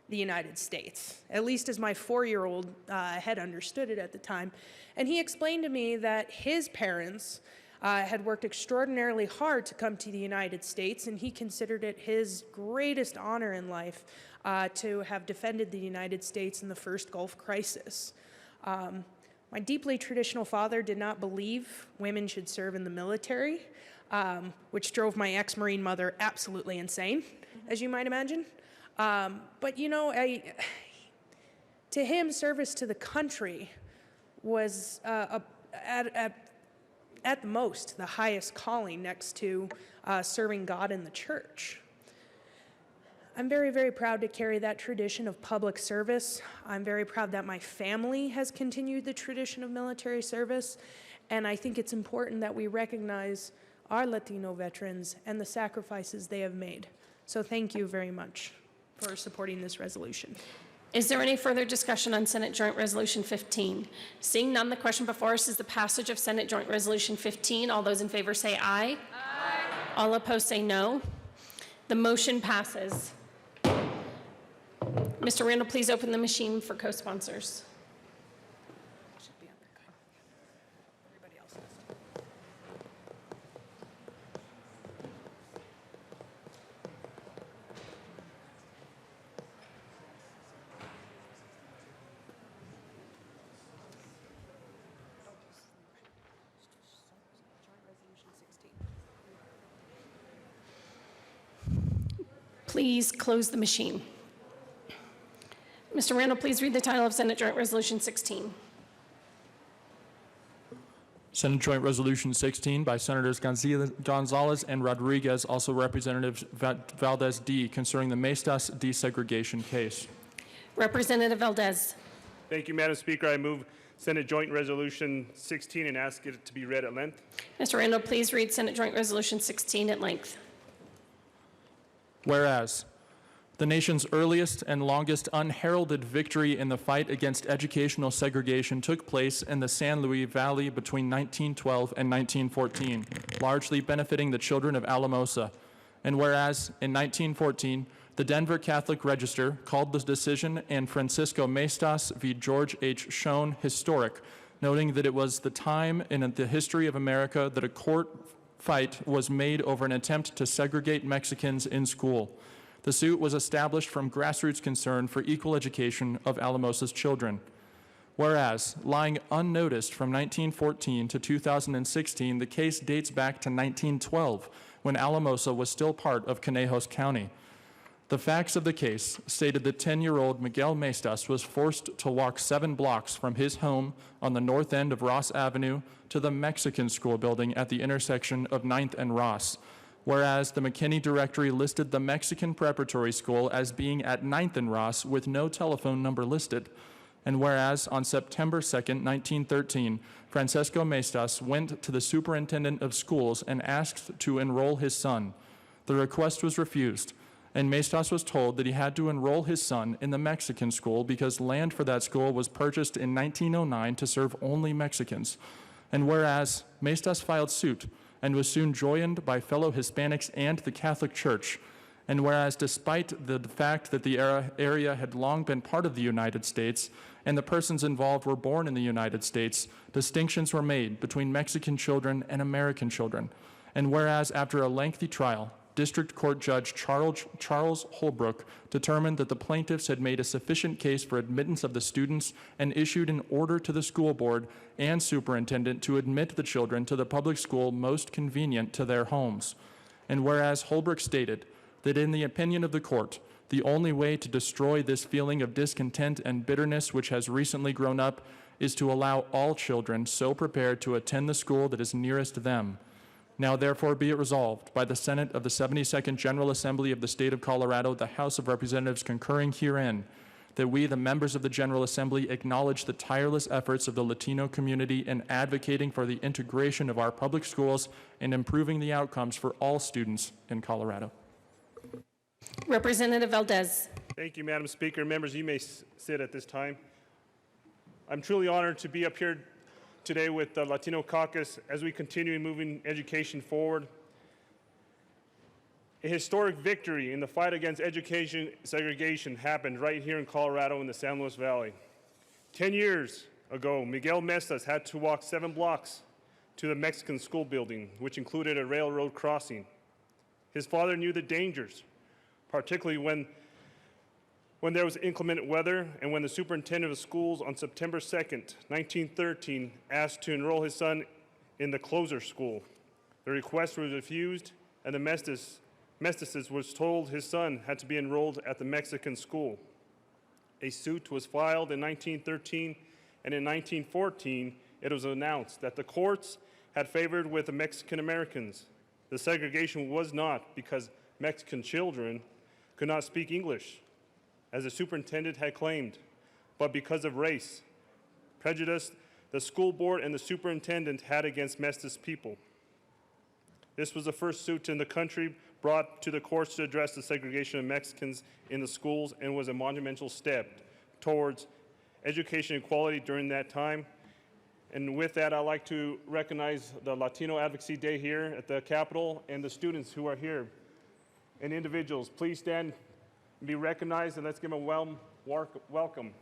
the United States, at least as my 4-year-old had understood it at the time. And he explained to me that his parents had worked extraordinarily hard to come to the United States, and he considered it his greatest honor in life to have defended the United States in the first Gulf crisis. My deeply traditional father did not believe women should serve in the military, which drove my ex-Marine mother absolutely insane, as you might imagine. But you know, to him, service to the country was at the most the highest calling next to serving God in the church. I'm very, very proud to carry that tradition of public service. I'm very proud that my family has continued the tradition of military service, and I think it's important that we recognize our Latino veterans and the sacrifices they have made. So thank you very much for supporting this resolution. Is there any further discussion on Senate Joint Resolution 15? Seeing none, the question before us is the passage of Senate Joint Resolution 15. All those in favor say aye. Aye. All opposed say no. The motion passes. Mr. Randall, please open the machine for co-sponsors. Please close the machine. Mr. Randall, please read the title of Senate Joint Resolution 16. Senate Joint Resolution 16 by Senators Gonzalez and Rodriguez, also Representatives Valdez D, concerning the Maestas desegregation case. Representative Valdez. Thank you, Madam Speaker. I move Senate Joint Resolution 16 and ask it to be read at length. Mr. Randall, please read Senate Joint Resolution 16 at length. Whereas, the nation's earliest and longest unheralded victory in the fight against educational segregation took place in the San Luis Valley between 1912 and 1914, largely benefiting the children of Alamosa. And whereas, in 1914, the Denver Catholic Register called the decision in Francisco Maestas v. George H. Schoen historic, noting that it was the time in the history of America that a court fight was made over an attempt to segregate Mexicans in school. The suit was established from grassroots concern for equal education of Alamosa's children. Whereas, lying unnoticed from 1914 to 2016, the case dates back to 1912, when Alamosa was still part of Conejos County. The facts of the case stated that 10-year-old Miguel Maestas was forced to walk 7 blocks from his home on the north end of Ross Avenue to the Mexican school building at the intersection of 9th and Ross, whereas the McKinney Directory listed the Mexican Preparatory School as being at 9th and Ross with no telephone number listed. And whereas on September 2nd, 1913, Francesco Maestas went to the superintendent of schools and asked to enroll his son. The request was refused, and Maestas was told that he had to enroll his son in the Mexican school because land for that school was purchased in 1909 to serve only Mexicans. And whereas Maestas filed suit and was soon joined by fellow Hispanics and the Catholic Church, and whereas despite the fact that the area had long been part of the United States and the persons involved were born in the United States, distinctions were made between Mexican children and American children. And whereas after a lengthy trial, District Court Judge Charles Holbrook determined that the plaintiffs had made a sufficient case for admittance of the students and issued an order to the school board and superintendent to admit the children to the public school most convenient to their homes. And whereas Holbrook stated that in the opinion of the court, the only way to destroy this feeling of discontent and bitterness which has recently grown up is to allow all children so prepared to attend the school that is nearest them. Now therefore be it resolved by the Senate of the 72nd General Assembly of the State of Colorado, the House of Representatives concurring herein, that we, the members of the General Assembly, acknowledge the tireless efforts of the Latino community in advocating for the integration of our public schools and improving the outcomes for all students in Colorado. Representative Valdez. Thank you, Madam Speaker. Members, you may sit at this time. I'm truly honored to be up here today with the Latino Caucus as we continue moving education forward. A historic victory in the fight against education segregation happened right here in Colorado in the San Luis Valley. 10 years ago, Miguel Maestas had to walk 7 blocks to the Mexican school building, which included a railroad crossing. His father knew the dangers, particularly when there was inclement weather and when the superintendent of schools on September 2nd, 1913, asked to enroll his son in the closer school. The request was refused, and the Maestas was told his son had to be enrolled at the Mexican school. A suit was filed in 1913, and in 1914, it was announced that the courts had favored with the Mexican Americans. The segregation was not because Mexican children could not speak English, as the superintendent had claimed, but because of race, prejudice the school board and the superintendent had against Maestas people. This was the first suit in the country brought to the courts to address the segregation of Mexicans in the schools and was a monumental step towards education equality during that time. And with that, I'd like to recognize the Latino Advocacy Day here at the Capitol and the students who are here. And individuals, please stand and be recognized, and let's give them a warm welcome.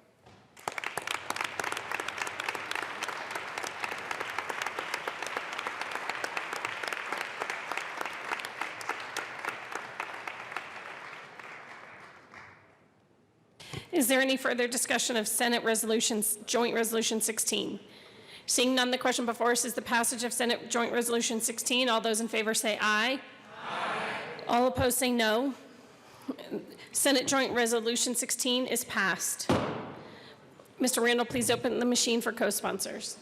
Is there any further discussion of Senate Resolutions, Joint Resolution 16? Seeing none, the question before us is the passage of Senate Joint Resolution 16. All those in favor say aye. Aye. All opposed say no. Senate Joint Resolution 16 is passed. Mr. Randall, please open the machine for co-sponsors.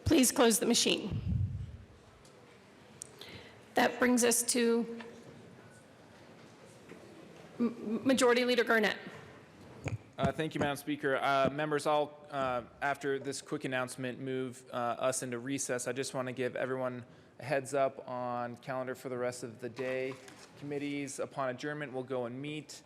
Please close the machine. That brings us to Majority Leader Garnett. Thank you, Madam Speaker. Members, I'll, after this quick announcement, move us into recess. I just want to give everyone a heads up on calendar for the rest of the day. Committees, upon adjournment, will go and meet.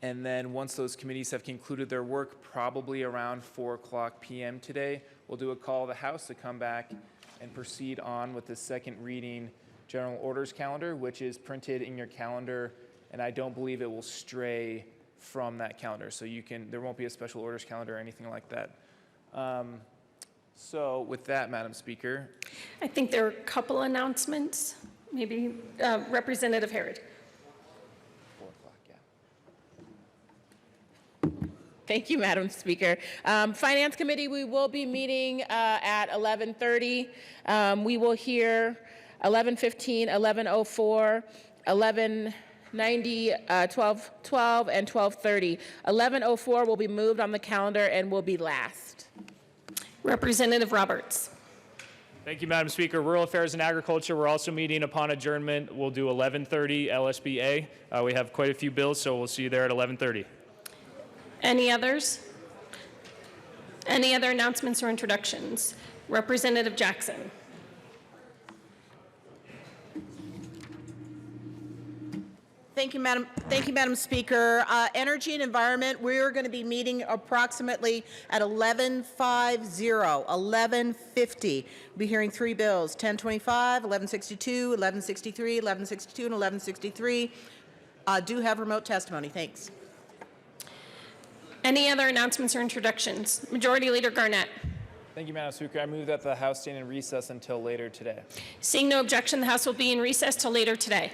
And then once those committees have concluded their work, probably around 4:00 p.m. today, we'll do a call to the House to come back and proceed on with the second reading general orders calendar, which is printed in your calendar, and I don't believe it will stray from that calendar. So there won't be a special orders calendar or anything like that. So with that, Madam Speaker. I think there are a couple announcements. Maybe Representative Herod. 4 o'clock, yeah. Thank you, Madam Speaker. Finance Committee, we will be meeting at 11:30. We will hear 11:15, 11:04, 11:90, 12:12, and 12:30. 11:04 will be moved on the calendar and will be last. Representative Roberts. Thank you, Madam Speaker. Rural Affairs and Agriculture, we're also meeting upon adjournment. We'll do 11:30 LSBA. We have quite a few bills, so we'll see you there at 11:30. Any others? Any other announcements or introductions? Representative Jackson. Thank you, Madam Speaker. Energy and Environment, we're going to be meeting approximately at 11:50. We'll be hearing 3 bills, 1025, 1162, 1163, 1162, and 1163. Do have remote testimony. Thanks. Any other announcements or introductions? Majority Leader Garnett. Thank you, Madam Speaker. I move that the House stand in recess until later today. Seeing no objection, the House will be in recess till later today.